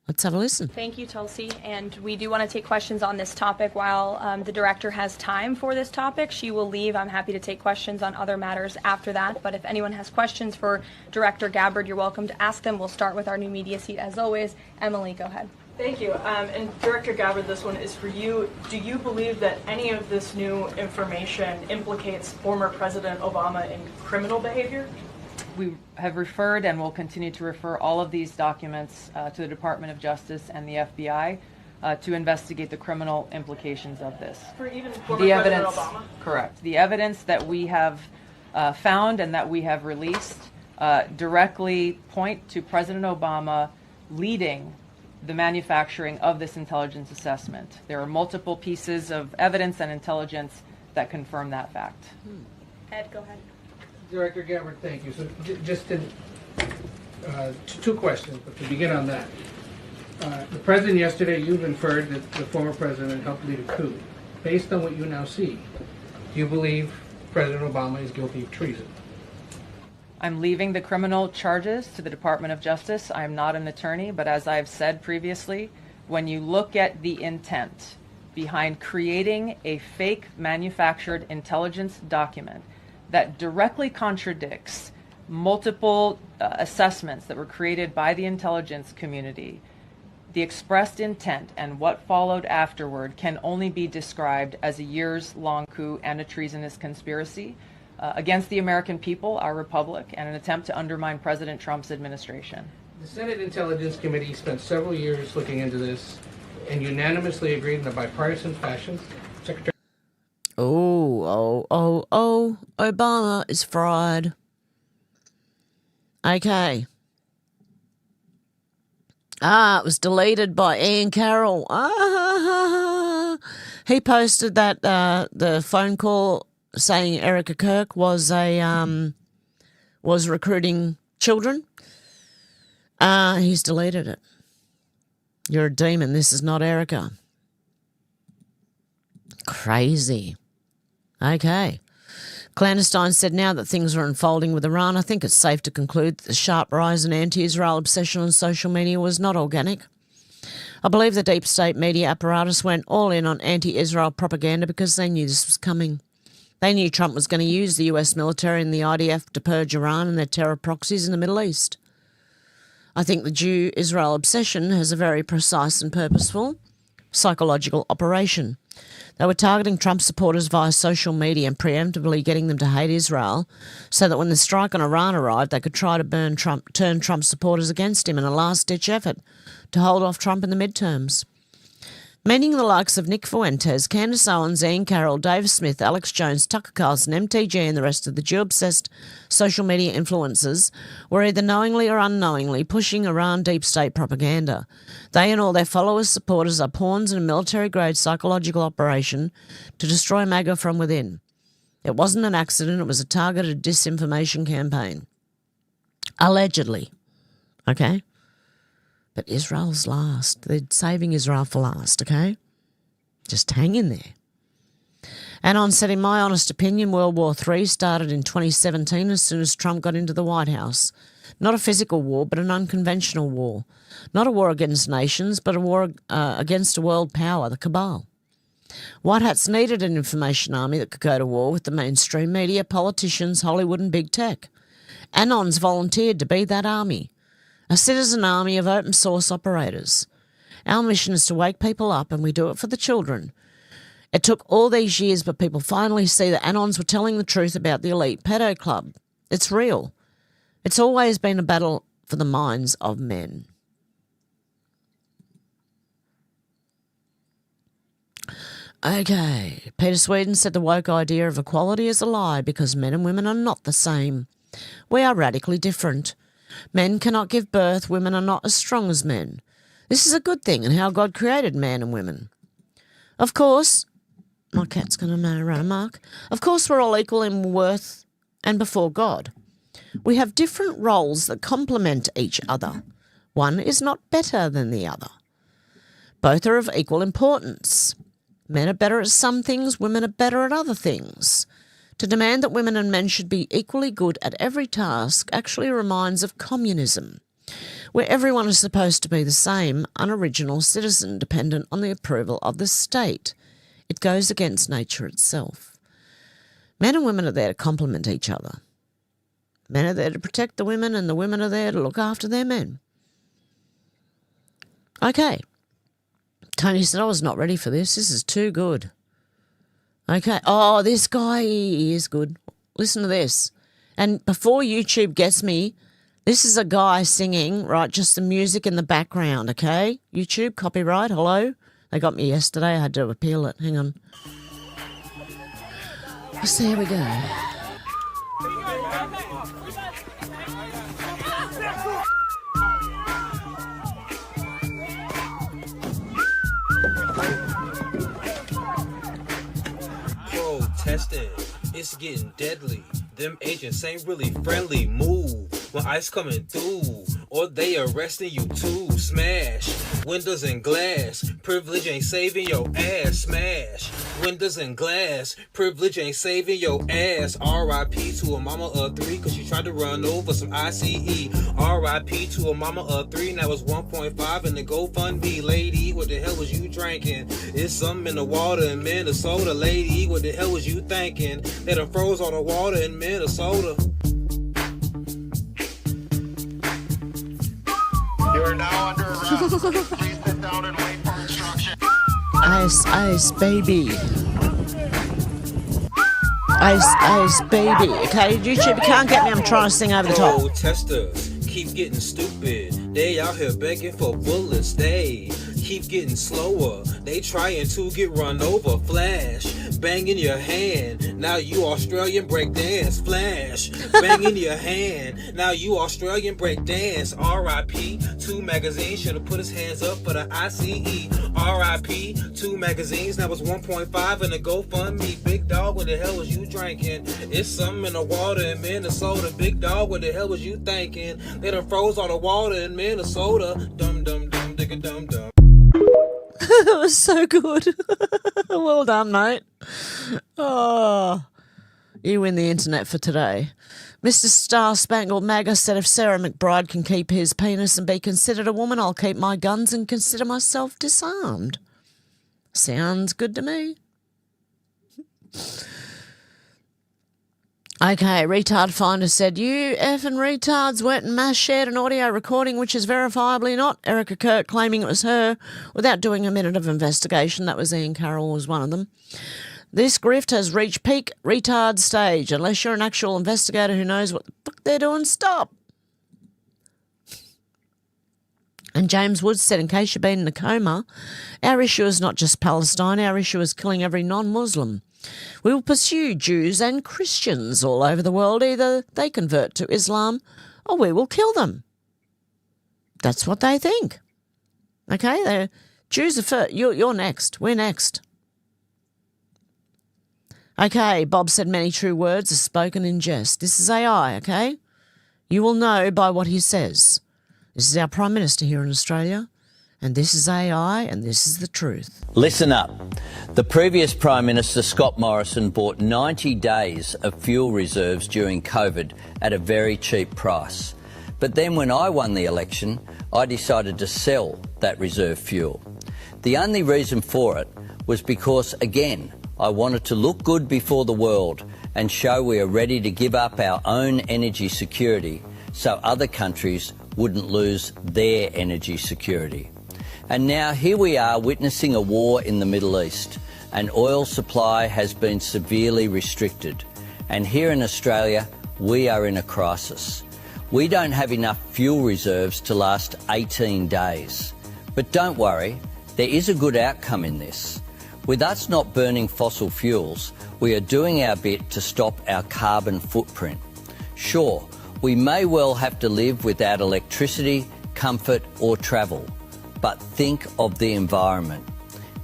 Let's have a listen. Thank you, Tulsi. And we do want to take questions on this topic while the director has time for this topic. She will leave. I'm happy to take questions on other matters after that. But if anyone has questions for Director Gabbard, you're welcome to ask them. We'll start with our new media seat as always. Emily, go ahead. Thank you. And Director Gabbard, this one is for you. Do you believe that any of this new information implicates former President Obama in criminal behavior? We have referred and will continue to refer all of these documents to the Department of Justice and the FBI to investigate the criminal implications of this. For even former President Obama? Correct. The evidence that we have found and that we have released directly point to President Obama leading the manufacturing of this intelligence assessment. There are multiple pieces of evidence and intelligence that confirm that fact. Ed, go ahead. Director Gabbard, thank you. So just two questions, but to begin on that. The president yesterday, you've inferred that the former president helped lead a coup. Based on what you now see, do you believe President Obama is guilty of treason? I'm leaving the criminal charges to the Department of Justice. I'm not an attorney, but as I've said previously, when you look at the intent behind creating a fake manufactured intelligence document that directly contradicts multiple assessments that were created by the intelligence community, the expressed intent and what followed afterward can only be described as a years-long coup and a treasonous conspiracy against the American people, our republic, and an attempt to undermine President Trump's administration. The Senate Intelligence Committee spent several years looking into this and unanimously agreed in a bipartisan fashion. Secretary Obama is fried. Okay. It was deleted by Ian Carroll. He posted that the phone call saying Erica Kirk was recruiting children. He's deleted it. You're a demon. This is not Erica. Crazy. Okay. Clandestine said, now that things are unfolding with Iran, I think it's safe to conclude that the sharp rise in anti-Israel obsession on social media was not organic. I believe the deep state media apparatus went all in on anti-Israel propaganda because they knew this was coming. They knew Trump was going to use the US military and the IDF to purge Iran and their terror proxies in the Middle East. I think the Jew-Israel obsession has a very precise and purposeful psychological operation. They were targeting Trump supporters via social media and preemptively getting them to hate Israel so that when the strike on Iran arrived, they could try to turn Trump supporters against him in a last-ditch effort to hold off Trump in the midterms. Meaning the likes of Nick Fuentes, Candace Owens, Ian Carroll, Dave Smith, Alex Jones, Tucker Carlson, MTG and the rest of the Jew-obsessed social media influencers were either knowingly or unknowingly pushing Iran deep state propaganda. They and all their followers, supporters are pawns in a military-grade psychological operation to destroy MAGA from within. It wasn't an accident, it was a targeted disinformation campaign. Allegedly. Okay? But Israel's last. They're saving Israel for last, okay? Just hang in there. Anon said, in my honest opinion, World War III started in 2017 as soon as Trump got into the White House. Not a physical war, but an unconventional war. Not a war against nations, but a war against a world power, the cabal. White hats needed an information army that could go to war with the mainstream media, politicians, Hollywood and big tech. Anons volunteered to be that army, a citizen army of open source operators. Our mission is to wake people up, and we do it for the children. It took all these years, but people finally see that Anons were telling the truth about the elite pedo club. It's real. It's always been a battle for the minds of men. Okay, Peter Sweden said the woke idea of equality is a lie because men and women are not the same. We are radically different. Men cannot give birth, women are not as strong as men. This is a good thing in how God created man and women. Of course, my cat's going to run amok. Of course, we're all equal in worth and before God. We have different roles that complement each other. One is not better than the other. Both are of equal importance. Men are better at some things, women are better at other things. To demand that women and men should be equally good at every task actually reminds of communism, where everyone is supposed to be the same, unoriginal citizen dependent on the approval of the state. It goes against nature itself. Men and women are there to complement each other. Men are there to protect the women, and the women are there to look after their men. Okay. Tony said, I was not ready for this. This is too good. Okay. Oh, this guy is good. Listen to this. And before YouTube gets me, this is a guy singing, right, just the music in the background, okay? YouTube, copyright, hello? They got me yesterday. I had to appeal it. Hang on. So here we go. Protesting, it's getting deadly. Them agents ain't really friendly. Move when ICE coming through, or they arresting you too. Smash windows and glass. Privilege ain't saving your ass. Smash windows and glass. Privilege ain't saving your ass. R.I.P. to a mama of 3, cause she tried to run over some ICE. R.I.P. to a mama of 3, now it's 1.5 in the GoFundMe. Lady, what the hell was you drinking? It's something in the water in Minnesota. Lady, what the hell was you thinking? They done froze all the water in Minnesota. You are now under arrest. Please sit down and wait for instruction. Ice, ice, baby. Ice, ice, baby. Okay, YouTube, you can't get me. I'm trying to sing over the top. Protesters keep getting stupid. They out here begging for bullets. They keep getting slower. They trying to get run over. Flash, bang in your hand. Now you Australian breakdance. Flash, bang in your hand. Now you Australian breakdance. R.I.P. 2 magazines should have put his hands up for the ICE. R.I.P. 2 magazines. Now it's 1.5 in the GoFundMe. Big dog, what the hell was you drinking? It's something in the water in Minnesota. Big dog, what the hell was you thinking? They done froze all the water in Minnesota. Dum dum dum digga dum dum. That was so good. Well done, mate. Oh, you win the internet for today. Mr. Star Spangled Magga said, if Sarah McBride can keep his penis and be considered a woman, I'll keep my guns and consider myself disarmed. Sounds good to me. Okay, Retard Finder said, you effing retards went and mass shared an audio recording which is verifiably not Erica Kirk claiming it was her without doing a minute of investigation. That was Ian Carroll was one of them. This grift has reached peak retard stage. Unless you're an actual investigator who knows what the fuck they're doing, stop. And James Woods said, in case you've been in a coma, our issue is not just Palestine, our issue is killing every non-Muslim. We will pursue Jews and Christians all over the world. Either they convert to Islam or we will kill them. That's what they think. Okay, the Jews are first. You're next. We're next. Okay, Bob said many true words are spoken in jest. This is AI, okay? You will know by what he says. This is our Prime Minister here in Australia, and this is AI, and this is the truth. Listen up. The previous Prime Minister, Scott Morrison, bought 90 days of fuel reserves during COVID at a very cheap price. But then when I won the election, I decided to sell that reserve fuel. The only reason for it was because, again, I wanted to look good before the world and show we are ready to give up our own energy security so other countries wouldn't lose their energy security. And now here we are witnessing a war in the Middle East. And oil supply has been severely restricted. And here in Australia, we are in a crisis. We don't have enough fuel reserves to last 18 days. But don't worry, there is a good outcome in this. With us not burning fossil fuels, we are doing our bit to stop our carbon footprint. Sure, we may well have to live without electricity, comfort or travel. But think of the environment.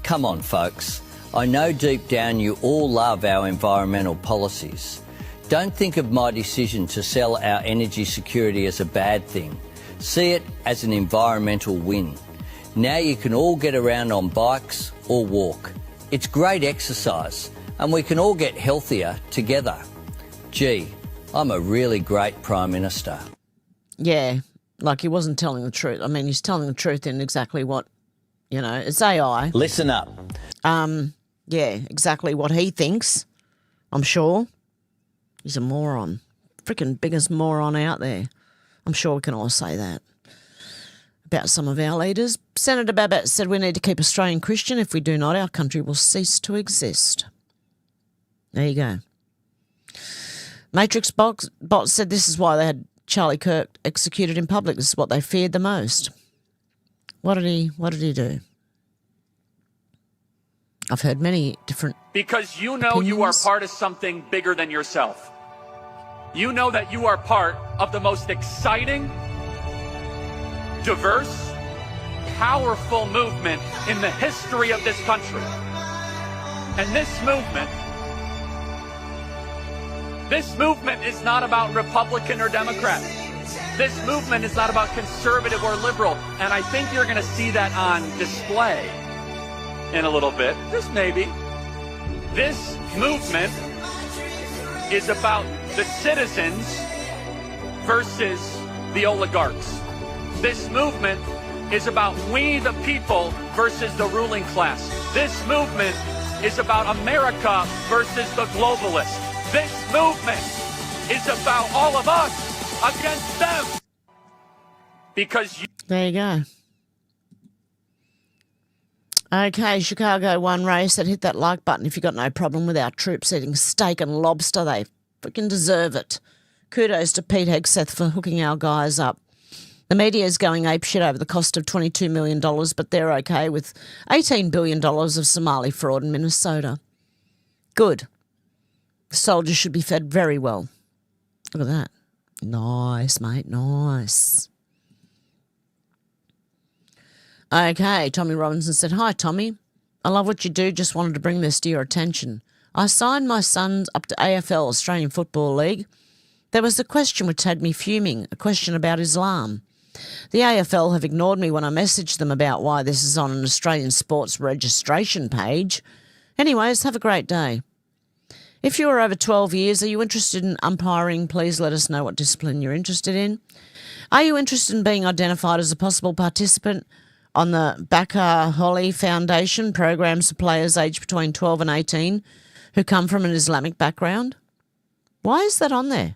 Come on, folks. I know deep down you all love our environmental policies. Don't think of my decision to sell our energy security as a bad thing. See it as an environmental win. Now you can all get around on bikes or walk. It's great exercise and we can all get healthier together. Gee, I'm a really great Prime Minister. Yeah, like he wasn't telling the truth. I mean, he's telling the truth in exactly what, it's AI. Listen up. Yeah, exactly what he thinks, I'm sure. He's a moron. Freaking biggest moron out there. I'm sure we can all say that about some of our leaders. Senator Babbitt said we need to keep Australian Christian. If we do not, our country will cease to exist. There you go. Matrix Bot said this is why they had Charlie Kirk executed in public. This is what they feared the most. What did he do? I've heard many different Because you know opinions. You are part of something bigger than yourself. You know that you are part of the most exciting, diverse, powerful movement in the history of this country. And this movement is not about Republican or Democrat. This movement is not about conservative or liberal. And I think you're going to see that on display in a little bit, just maybe. This movement is about the citizens versus the oligarchs. This movement is about we the people versus the ruling class. This movement is about America versus the globalists. This movement is about all of us against them. Because There you go. Okay, Chicago one race said hit that like button if you got no problem with our troops eating steak and lobster. They freaking deserve it. Kudos to Pete Hegseth for hooking our guys up. The media is going apeshit over the cost of $22 million, but they're okay with $18 billion of Somali fraud in Minnesota. Good. The soldiers should be fed very well. Look at that. Nice, mate, nice. Okay, Tommy Robinson said, hi, Tommy. I love what you do. Just wanted to bring this to your attention. I signed my sons up to AFL, Australian Football League. There was a question which had me fuming, a question about Islam. The AFL have ignored me when I messaged them about why this is on an Australian sports registration page. Anyways, have a great day. If you are over 12 years, are you interested in umpiring? Please let us know what discipline you're interested in. Are you interested in being identified as a possible participant on the Bakar Holly Foundation programs for players aged between 12 and 18 who come from an Islamic background? Why is that on there?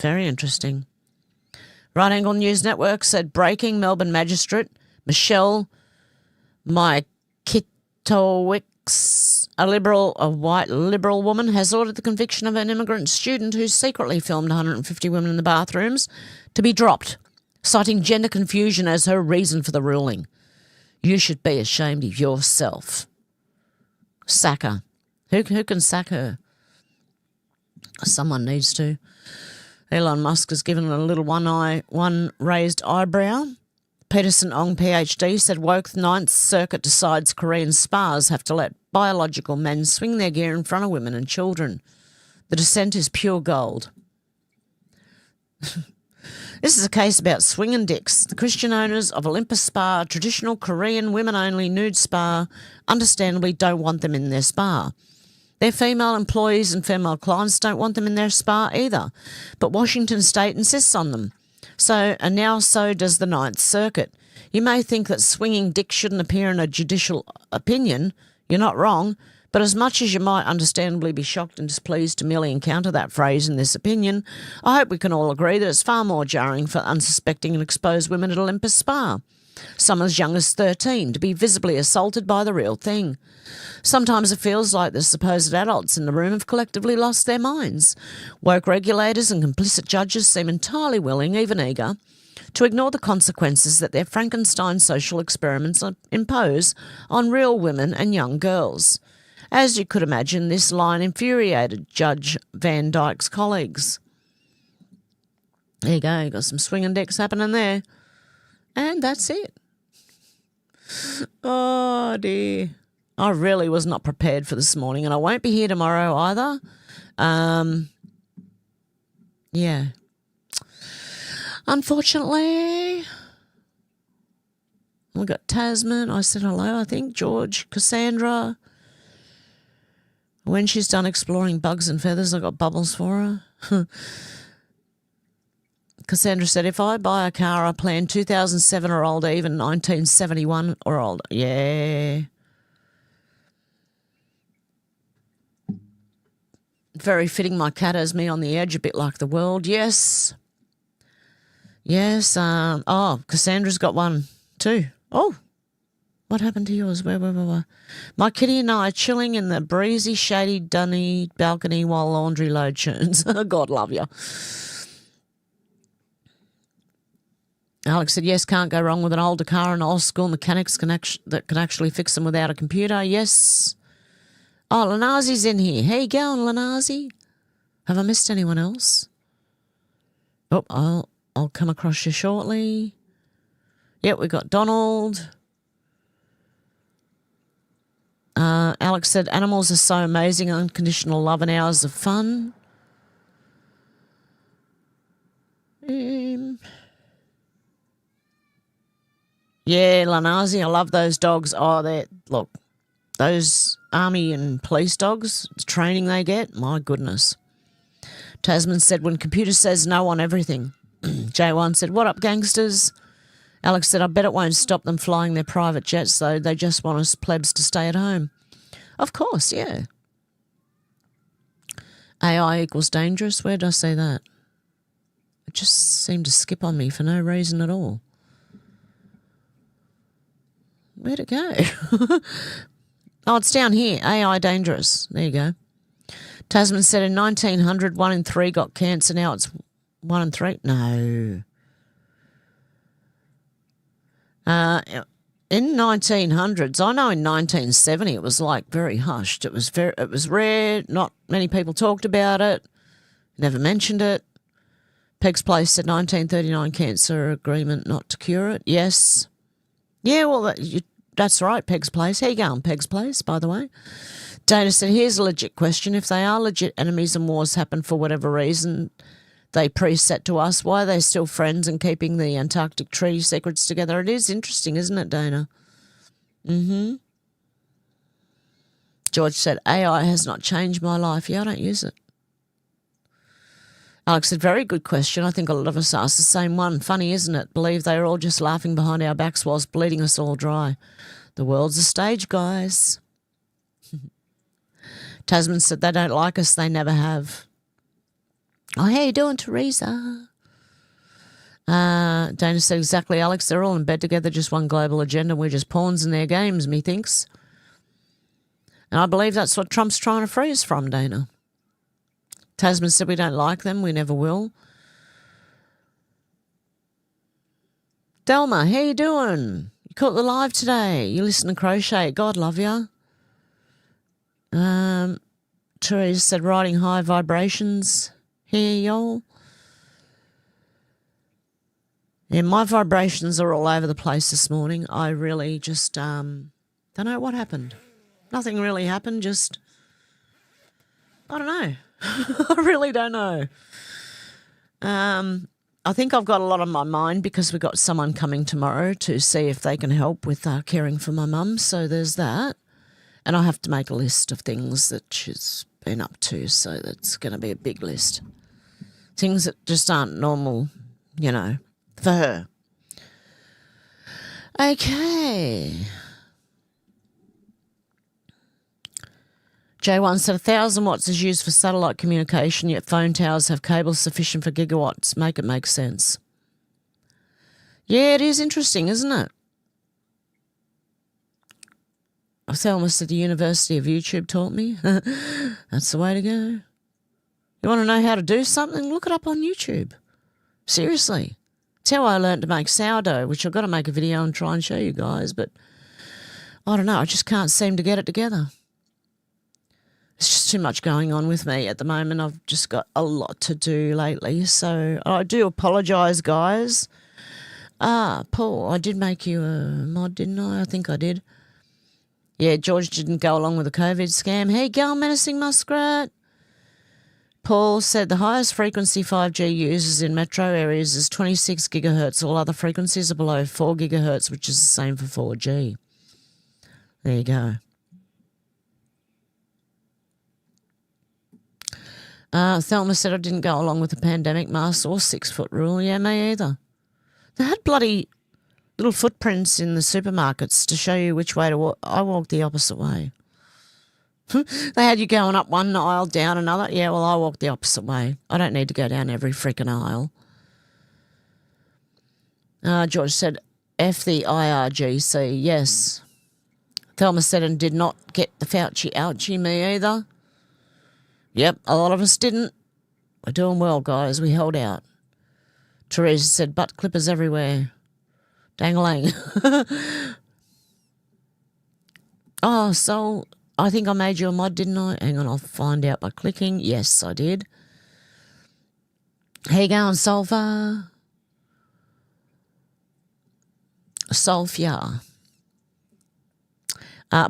Very interesting. Right Angle News Network said breaking Melbourne magistrate Michelle Mykitowicz, a white liberal woman, has ordered the conviction of an immigrant student who secretly filmed 150 women in the bathrooms to be dropped, citing gender confusion as her reason for the ruling. You should be ashamed of yourself. Sack her. Who can sack her? Someone needs to. Elon Musk has given a little one raised eyebrow. Peterson Ong, PhD, said woke Ninth Circuit decides Korean spas have to let biological men swing their gear in front of women and children. The dissent is pure gold. This is a case about swinging dicks. The Christian owners of Olympus Spa, a traditional Korean women-only nude spa, understandably don't want them in their spa. Their female employees and female clients don't want them in their spa either, but Washington State insists on them. And now so does the Ninth Circuit. You may think that swinging dick shouldn't appear in a judicial opinion. You're not wrong. But as much as you might understandably be shocked and displeased to merely encounter that phrase in this opinion, I hope we can all agree that it's far more jarring for unsuspecting and exposed women at Olympus Spa, some as young as 13, to be visibly assaulted by the real thing. Sometimes it feels like the supposed adults in the room have collectively lost their minds. Woke regulators and complicit judges seem entirely willing, even eager, to ignore the consequences that their Frankenstein social experiments impose on real women and young girls. As you could imagine, this line infuriated Judge Van Dyke's colleagues. There you go, got some swinging decks happening there. And that's it. Oh, dear. I really was not prepared for this morning, and I won't be here tomorrow either. Yeah. Unfortunately, we got Tasman. I said hello, I think. George, Cassandra. When she's done exploring bugs and feathers, I got bubbles for her. Cassandra said, if I buy a car, I plan 2007 or older, even 1971 or older. Yeah. Very fitting. My cat has me on the edge, a bit like the world. Yes. Yes. Cassandra's got one too. Oh. What happened to yours? Where? My kitty and I are chilling in the breezy, shady, dunny balcony while laundry load churns. God love you. Alex said, yes, can't go wrong with an older car, and old school mechanics that can actually fix them without a computer. Yes. Oh, Lanazi's in here. How you going, Lanazi? Have I missed anyone else? Oh, I'll come across you shortly. Yep, we got Donald. Alex said, animals are so amazing, unconditional love and hours of fun. Yeah, Lanazi, I love those dogs. Oh, look, those army and police dogs, the training they get, my goodness. Tasman said, when computer says no on everything. J1 said, what up, gangsters? Alex said, I bet it won't stop them flying their private jets, though. They just want us plebs to stay at home. Of course, yeah. AI equals dangerous. Where did I say that? It just seemed to skip on me for no reason at all. Where'd it go? Oh, it's down here. AI dangerous. There you go. Tasman said in 1900, 1 in 3 got cancer. Now it's 1 in 3. No. In 1900s, I know in 1970 it was like very hushed. It was rare. Not many people talked about it. Never mentioned it. Peg's Place said 1939 cancer agreement not to cure it. Yes. Yeah, well, that's right, Peg's Place. How you going, Peg's Place, by the way? Dana said, here's a legit question. If they are legit enemies and wars happen for whatever reason they preset to us, why are they still friends and keeping the Antarctic Treaty secrets together? It is interesting, isn't it, Dana? Mm-hmm. George said, AI has not changed my life. Yeah, I don't use it. Alex said, very good question. I think a lot of us ask the same one. Funny, isn't it? Believe they are all just laughing behind our backs whilst bleeding us all dry. The world's a stage, guys. Tasman said, they don't like us. They never have. Oh, how you doing, Teresa? Dana said, exactly, Alex. They're all in bed together, just one global agenda. We're just pawns in their games, methinks. And I believe that's what Trump's trying to free us from, Dana. Tasman said, we don't like them. We never will. Delma, how you doing? You caught the live today. You listen to Crochet. God love you. Teresa said, riding high vibrations. Here, y'all. Yeah, my vibrations are all over the place this morning. I really just don't know what happened. Nothing really happened, just, I don't know. I really don't know. I I think I've got a lot on my mind because we've got someone coming tomorrow to see if they can help with caring for my mum. So there's that. And I have to make a list of things that she's been up to. So that's going to be a big list. Things that just aren't normal, you know, for her. Okay. J1 said 1,000 watts is used for satellite communication, yet phone towers have cables sufficient for gigawatts. Make it make sense. Yeah, it is interesting, isn't it? Thelma said the University of YouTube taught me. That's the way to go. You want to know how to do something? Look it up on YouTube. Seriously. It's how I learned to make sourdough, which I've got to make a video and try and show you guys, but I don't know. I just can't seem to get it together. It's just too much going on with me at the moment. I've just got a lot to do lately. So I do apologise, guys. Paul, I did make you a mod, didn't I? I think I did. Yeah, George didn't go along with the COVID scam. Hey, go menacing muskrat. Paul said the highest frequency 5G users in metro areas is 26 gigahertz. All other frequencies are below 4 gigahertz, which is the same for 4G. There you go. Thelma said I didn't go along with the pandemic mask or 6-foot rule. Yeah, me either. They had bloody little footprints in the supermarkets to show you which way to walk. I walked the opposite way. They had you going up one aisle, down another. Yeah, well, I walked the opposite way. I don't need to go down every freaking aisle. George said, F the IRGC. Yes. Thelma said and did not get the Fauci ouchie. Me either. Yep, a lot of us didn't. We're doing well, guys. We held out. Teresa said, butt clippers everywhere. Dang-a-lang. Oh, so I think I made you a mod, didn't I? Hang on, I'll find out by clicking. Yes, I did. How you going, Sulfur? Sulfur.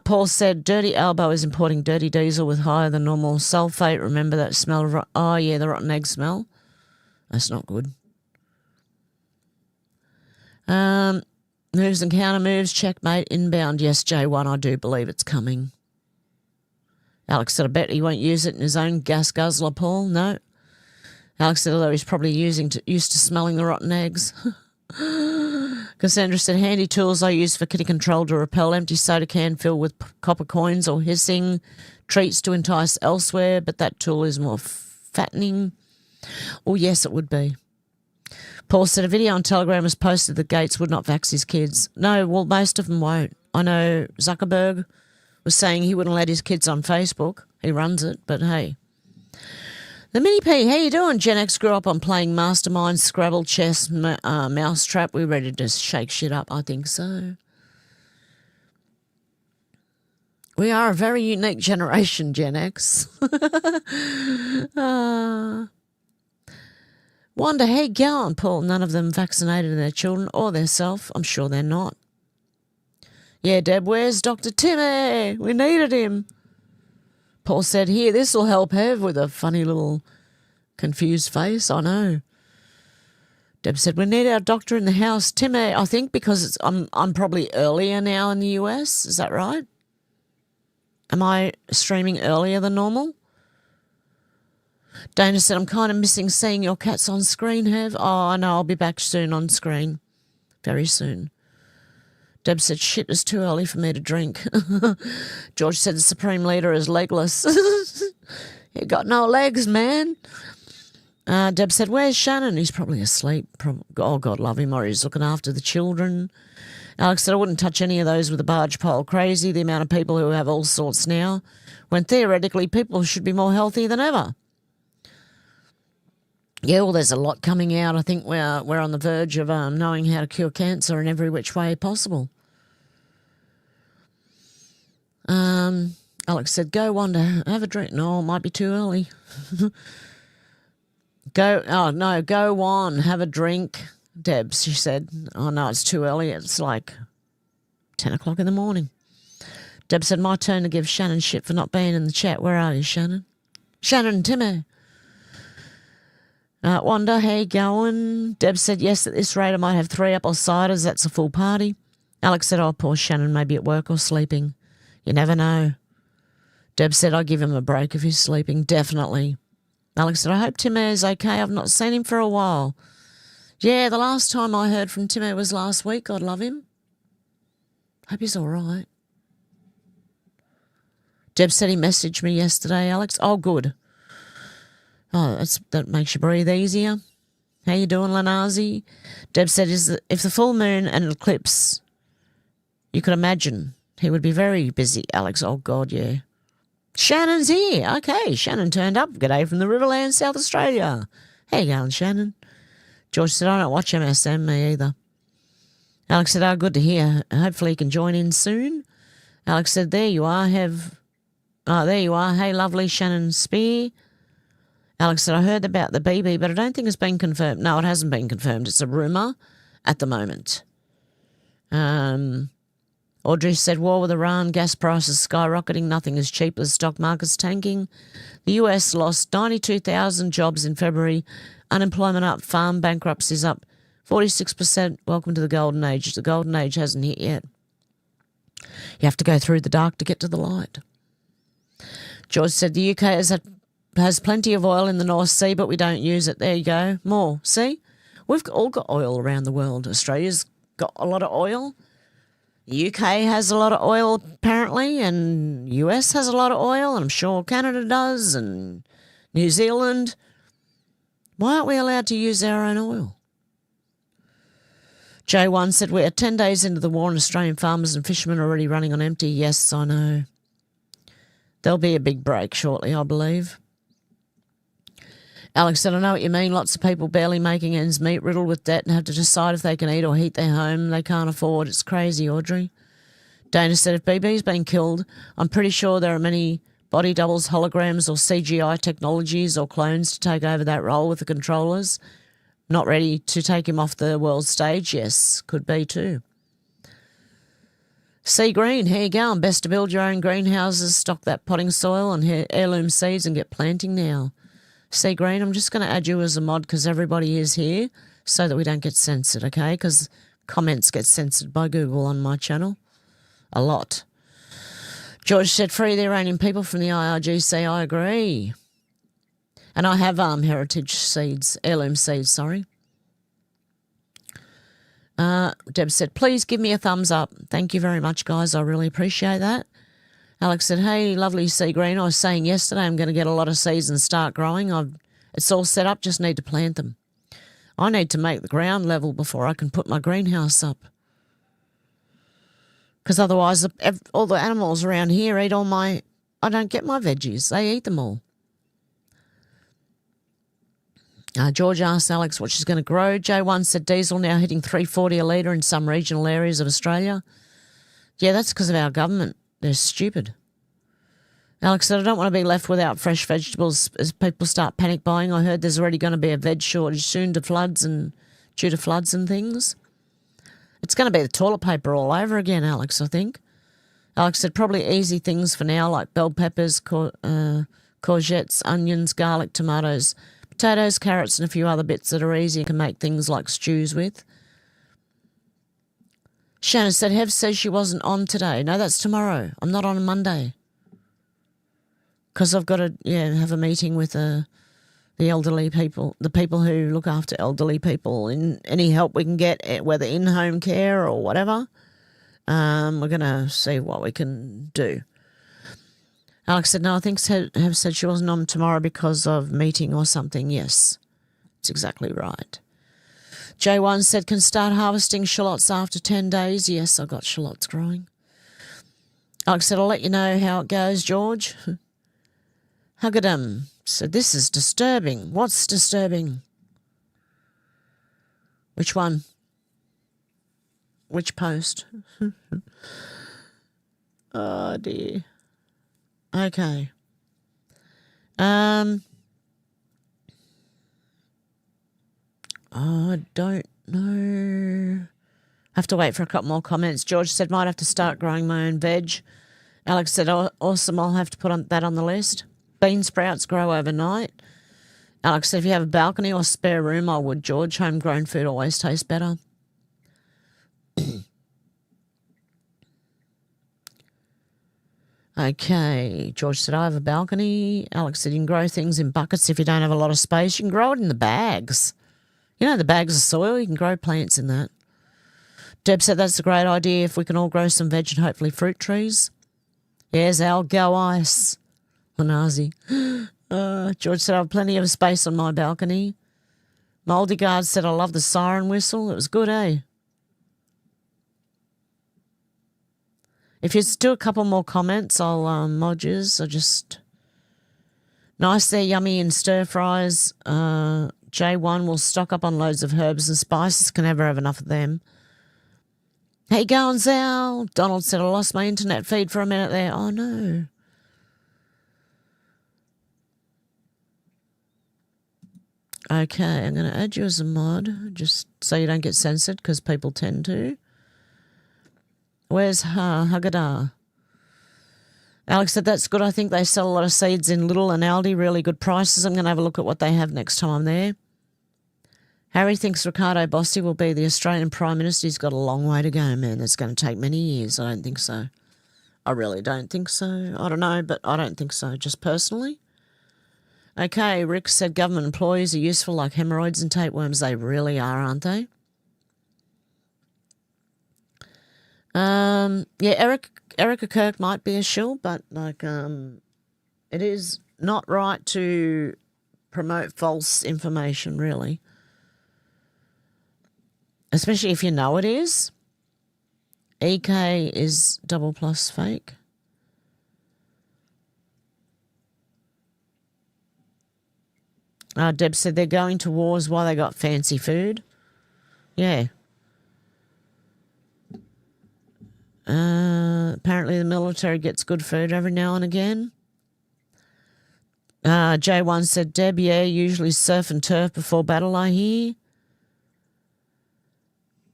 Paul said, Dirty Elbow is importing dirty diesel with higher than normal sulfate. Remember that smell of... Oh, yeah, the rotten egg smell. That's not good. Moves and counter moves. Checkmate. Inbound. Yes, J1, I do believe it's coming. Alex said, I bet he won't use it in his own gas guzzler, Paul. No. Alex said, although he's probably used to smelling the rotten eggs. Cassandra said, handy tools I use for kitty control to repel empty soda can filled with copper coins or hissing treats to entice elsewhere, but that tool is more fattening. Oh, yes, it would be. Paul said, a video on Telegram was posted that Gates would not vax his kids. No, well, most of them won't. I know Zuckerberg was saying he wouldn't let his kids on Facebook. He runs it, but hey. The Mini P, how you doing? Gen X grew up on playing Mastermind, Scrabble, chess, Mousetrap. We ready to shake shit up? I think so. We are a very unique generation, Gen X. Wonder, how you going, Paul? None of them vaccinated their children or their self. I'm sure they're not. Yeah, Deb, where's Dr. Timmy? We needed him. Paul said, here, this will help Hev, with a funny little confused face. I know. Deb said, we need our doctor in the house. Timmy, I think because I'm probably earlier now in the US. Is that right? Am I streaming earlier than normal? Dana said, I'm kind of missing seeing your cats on screen, Hev. Oh, no, I'll be back soon on screen. Very soon. Deb said, shit, it's too early for me to drink. George said, the Supreme Leader is legless. He got no legs, man. Deb said, where's Shannon? He's probably asleep. Oh, God love him, or he's looking after the children. Alex said, I wouldn't touch any of those with a barge pole. Crazy, the amount of people who have all sorts now, when theoretically people should be more healthy than ever. Yeah, well, there's a lot coming out. I think we're on the verge of knowing how to cure cancer in every which way possible. Alex said, go Wanda, have a drink. No, it might be too early. Go on, have a drink. Debs, she said. Oh, no, it's too early. It's like 10 o'clock in the morning. Deb said, my turn to give Shannon shit for not being in the chat. Where are you, Shannon? Shannon and Timmy. Wanda, how you going? Deb said, yes, at this rate I might have 3 apple ciders. That's a full party. Alex said, oh, poor Shannon, maybe at work or sleeping. You never know. Deb said, I'll give him a break if he's sleeping. Definitely. Alex said, I hope Timmy is okay. I've not seen him for a while. Yeah, the last time I heard from Timmy was last week. God love him. Hope he's all right. Deb said he messaged me yesterday, Alex. Oh, good. Oh, that makes you breathe easier. How you doing, Lenazi? Deb said, if the full moon and an eclipse, you could imagine he would be very busy, Alex. Oh, God, yeah. Shannon's here. Okay, Shannon turned up. G'day from the Riverland, South Australia. How you going, Shannon? George said, I don't watch MSM, me either. Alex said, oh, good to hear. Hopefully you can join in soon. Alex said, there you are. There you are. Hey, lovely Shannon Spear. Alex said, I heard about the BB, but I don't think it's been confirmed. No, it hasn't been confirmed. It's a rumour at the moment. Audrey said, war with Iran, gas prices skyrocketing, nothing is cheap, the stock market's tanking. The US lost 92,000 jobs in February, unemployment up, farm bankruptcies up 46%. Welcome to the golden age. The golden age hasn't hit yet. You have to go through the dark to get to the light. George said, the UK has plenty of oil in the North Sea, but we don't use it. There you go. More. See? We've all got oil around the world. Australia's got a lot of oil. The UK has a lot of oil, apparently, and US has a lot of oil, and I'm sure Canada does, and New Zealand. Why aren't we allowed to use our own oil? J1 said, we're 10 days into the war and Australian farmers and fishermen are already running on empty. Yes, I know. There'll be a big break shortly, I believe. Alex said, I know what you mean. Lots of people barely making ends meet, riddled with debt and have to decide if they can eat or heat their home they can't afford. It's crazy, Audrey. Dana said, if BB's been killed, I'm pretty sure there are many body doubles, holograms or CGI technologies or clones to take over that role with the controllers. Not ready to take him off the world stage? Yes, could be too. Sea Green, how you going? Best to build your own greenhouses, stock that potting soil and heirloom seeds and get planting now. Sea Green, I'm just going to add you as a mod because everybody is here so that we don't get censored, okay? Because comments get censored by Google on my channel. A lot. George said, free the Iranian people from the IRGC. I agree. And I have heritage seeds, heirloom seeds, sorry. Deb said, please give me a thumbs up. Thank you very much, guys. I really appreciate that. Alex said, hey, lovely Sea Green. I was saying yesterday I'm going to get a lot of seeds and start growing. It's all set up, just need to plant them. I need to make the ground level before I can put my greenhouse up. Because otherwise all the animals around here eat I don't get my veggies. They eat them all. George asked Alex what she's going to grow. J1 said diesel now hitting $3.40 a litre in some regional areas of Australia. Yeah, that's because of our government. They're stupid. Alex said, I don't want to be left without fresh vegetables as people start panic buying. I heard there's already going to be a veg shortage soon due to floods and things. It's going to be the toilet paper all over again, Alex, I think. Alex said, probably easy things for now like bell peppers, courgettes, onions, garlic, tomatoes, potatoes, carrots and a few other bits that are easy and can make things like stews with. Shannon said, Hev says she wasn't on today. No, that's tomorrow. I'm not on Monday. Because I've got to have a meeting with the elderly people, the people who look after elderly people, in any help we can get, whether in-home care or whatever. We're going to see what we can do. Alex said, no, I think Hev said she wasn't on tomorrow because of meeting or something. Yes, that's exactly right. J1 said, can start harvesting shallots after 10 days. Yes, I got shallots growing. Alex said, I'll let you know how it goes, George. Huggadum said, this is disturbing. What's disturbing? Which one? Which post? Oh, dear. Okay. I don't know. Have to wait for a couple more comments. George said, might have to start growing my own veg. Alex said, awesome, I'll have to put that on the list. Bean sprouts grow overnight. Alex said, if you have a balcony or spare room, I would, George. Homegrown food always tastes better. Okay, George said, I have a balcony. Alex said, you can grow things in buckets if you don't have a lot of space. You can grow it in the bags. You know, the bags of soil, you can grow plants in that. Deb said, that's a great idea if we can all grow some veg and hopefully fruit trees. Yes, Al, go ice. Lanazi. George said, I have plenty of space on my balcony. Mouldy Guard said, I love the siren whistle. It was good, eh? If you do a couple more comments, I'll mod yous. Nice there, yummy in stir fries. J1 will stock up on loads of herbs and spices. Can never have enough of them. Hey, going, Zal? Donald said, I lost my internet feed for a minute there. Oh, no. Okay, I'm going to add you as a mod, just so you don't get censored, because people tend to. Where's Haggadah? Alex said, that's good. I think they sell a lot of seeds in Lidl and Aldi, really good prices. I'm going to have a look at what they have next time I'm there. Harry thinks Ricardo Bossi will be the Australian Prime Minister. He's got a long way to go, man. It's going to take many years. I don't think so. I really don't think so. I don't know, but I don't think so, just personally. Okay, Rick said government employees are useful like hemorrhoids and tapeworms. They really are, aren't they? Yeah, Erica Kirk might be a shill, but it is not right to promote false information, really. Especially if you know it is. EK is double plus fake. Deb said they're going to wars while they got fancy food. Yeah. Apparently the military gets good food every now and again. J1 said, Deb, yeah, usually surf and turf before battle, I hear.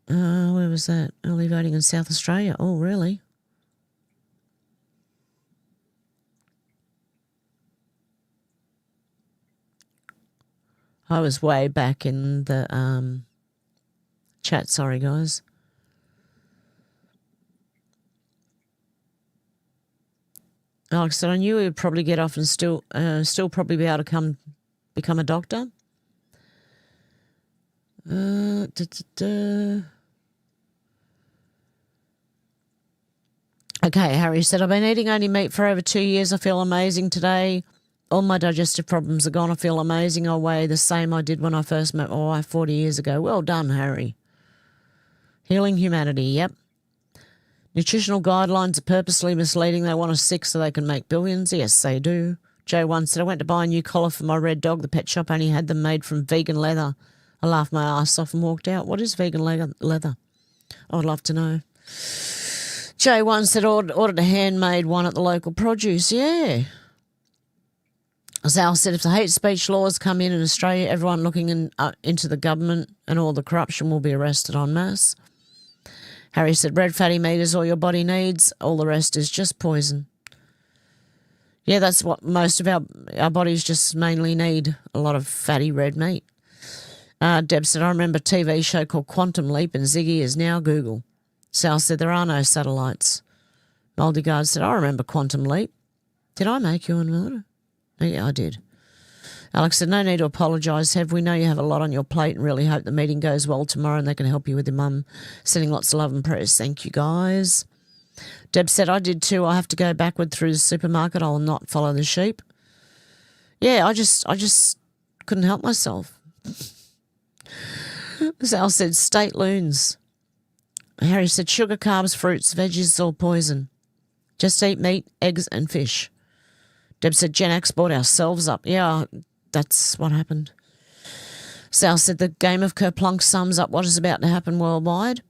Where was that? Early voting in South Australia. Oh, really? I was way back in the chat. Sorry, guys. Alex said, I knew he would probably get off and still probably be able to become a doctor. Okay, Harry said, I've been eating only meat for over 2 years. I feel amazing today. All my digestive problems are gone. I feel amazing. I weigh the same I did when I first met my wife 40 years ago. Well done, Harry. Healing humanity, yep. Nutritional guidelines are purposely misleading. They want us sick so they can make billions. Yes, they do. J1 said, I went to buy a new collar for my red dog. The pet shop only had them made from vegan leather. I laughed my ass off and walked out. What is vegan leather? I would love to know. J1 said, ordered a handmade one at the local produce. Yeah. Zal said, if the hate speech laws come in Australia, everyone looking into the government and all the corruption will be arrested en masse. Harry said, red fatty meat is all your body needs. All the rest is just poison. Yeah, that's what most of our bodies just mainly need, a lot of fatty red meat. Deb said, I remember a TV show called Quantum Leap and Ziggy is now Google. Sal said, there are no satellites. Mouldigard said, I remember Quantum Leap. Did I make you an order? Yeah, I did. Alex said, no need to apologise, Hev. We know you have a lot on your plate and really hope the meeting goes well tomorrow and they can help you with your mum. Sending lots of love and prayers. Thank you, guys. Deb said, I did too. I have to go backward through the supermarket. I will not follow the sheep. Yeah, I just couldn't help myself. Sal said, state loons. Harry said, sugar, carbs, fruits, veggies, all poison. Just eat meat, eggs and fish. Deb said, Gen X brought ourselves up. Yeah, that's what happened. Sal said, the game of Kerplunk sums up what is about to happen worldwide.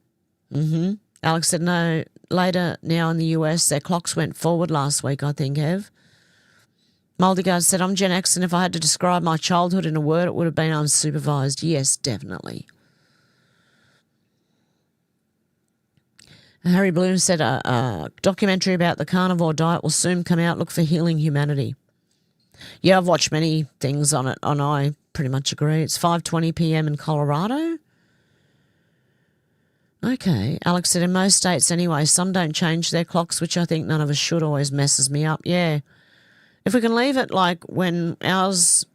Alex said, no, later now in the US, their clocks went forward last week, I think, Hev. Mouldigard said, I'm Gen X, and if I had to describe my childhood in a word, it would have been unsupervised. Yes, definitely. Harry Bloom said, a documentary about the carnivore diet will soon come out. Look for Healing Humanity. Yeah, I've watched many things on it, and I pretty much agree. It's 5:20 p.m. in Colorado. Okay. Alex said in most states anyway, some don't change their clocks, which I think none of us should. Always messes me up. Yeah. If we can leave it like when ours...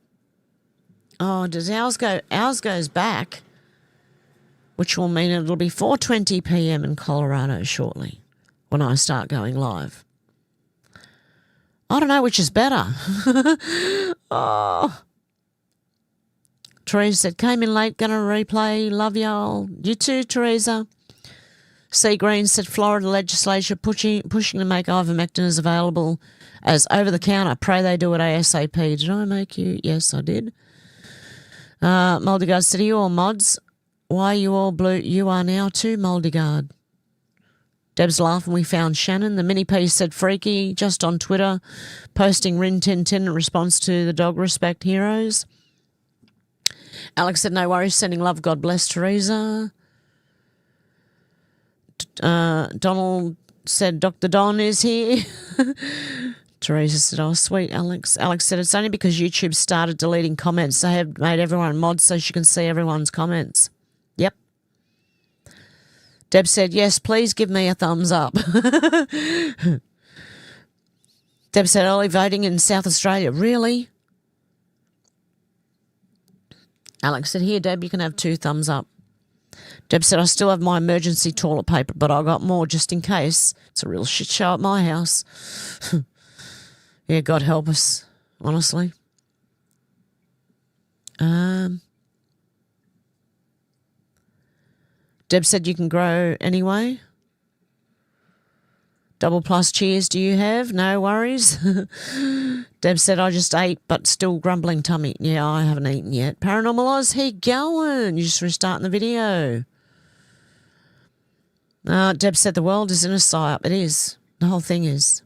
Oh, does ours go... Ours goes back, which will mean it'll be 4:20 p.m. in Colorado shortly when I start going live. I don't know which is better. Oh. Teresa said, came in late, gonna replay. Love y'all. You too, Teresa. C. Green said, Florida legislature pushing to make ivermectin available as over-the-counter. Pray they do it ASAP. Did I make you? Yes, I did. Muldigard said, are you all mods? Why are you all blue? You are now too, Muldigard. Deb's laughing. We found Shannon. The mini P said, freaky, just on Twitter, posting Rin Tin Tin in response to the dog respect heroes. Alex said, no worries, sending love. God bless, Teresa. Donald said, Dr. Don is here. Teresa said, oh, sweet, Alex. Alex said, it's only because YouTube started deleting comments. They have made everyone mods so she can see everyone's comments. Yep. Deb said, yes, please give me a thumbs up. Deb said, early voting in South Australia. Really? Alex said, here, Deb, you can have 2 thumbs up. Deb said, I still have my emergency toilet paper, but I got more just in case. It's a real shit show at my house. Yeah, God help us, honestly. Deb said you can grow anyway. Double plus cheers do you have? No worries. Deb said, I just ate, but still grumbling tummy. Yeah, I haven't eaten yet. Paranormal Oz, how you going? You're just restarting the video. Deb said the world is in a psyop. It is. The whole thing is.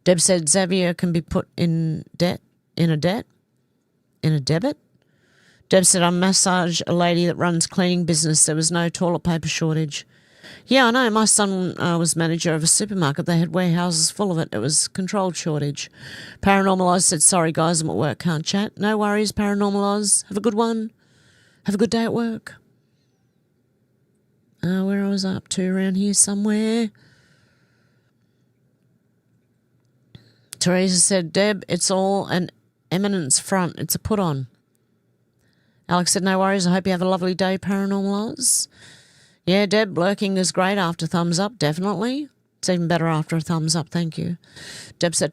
Deb said Xavier can be put in debt, in a debit. Deb said I massage a lady that runs cleaning business. There was no toilet paper shortage. Yeah, I know. My son was manager of a supermarket. They had warehouses full of it. It was controlled shortage. Paranormal Oz said, sorry, guys, I'm at work. Can't chat. No worries, Paranormal Oz. Have a good one. Have a good day at work. Where I was up to around here somewhere. Teresa said, Deb, it's all an eminence front. It's a put on. Alex said, no worries. I hope you have a lovely day, Paranormal Oz. Yeah, Deb, lurking is great after thumbs up, definitely. It's even better after a thumbs up, thank you. Deb said,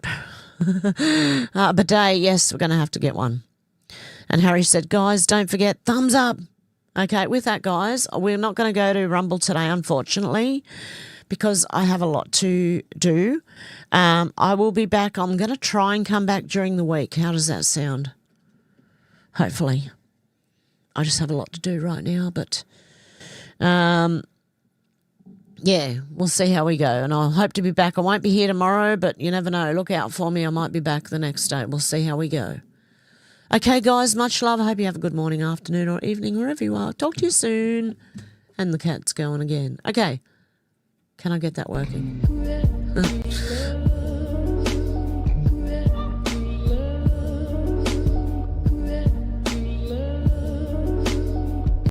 bidet, yes, we're going to have to get one. And Harry said, guys, don't forget, thumbs up. Okay, with that, guys, we're not going to go to Rumble today, unfortunately, because I have a lot to do. I will be back. I'm going to try and come back during the week. How does that sound? Hopefully. I just have a lot to do right now, but... yeah, we'll see how we go. And I'll hope to be back. I won't be here tomorrow, but you never know. Look out for me. I might be back the next day. We'll see how we go. Okay, guys, much love. I hope you have a good morning, afternoon, or evening, wherever you are. Talk to you soon. And the cat's going again. Okay. Can I get that working?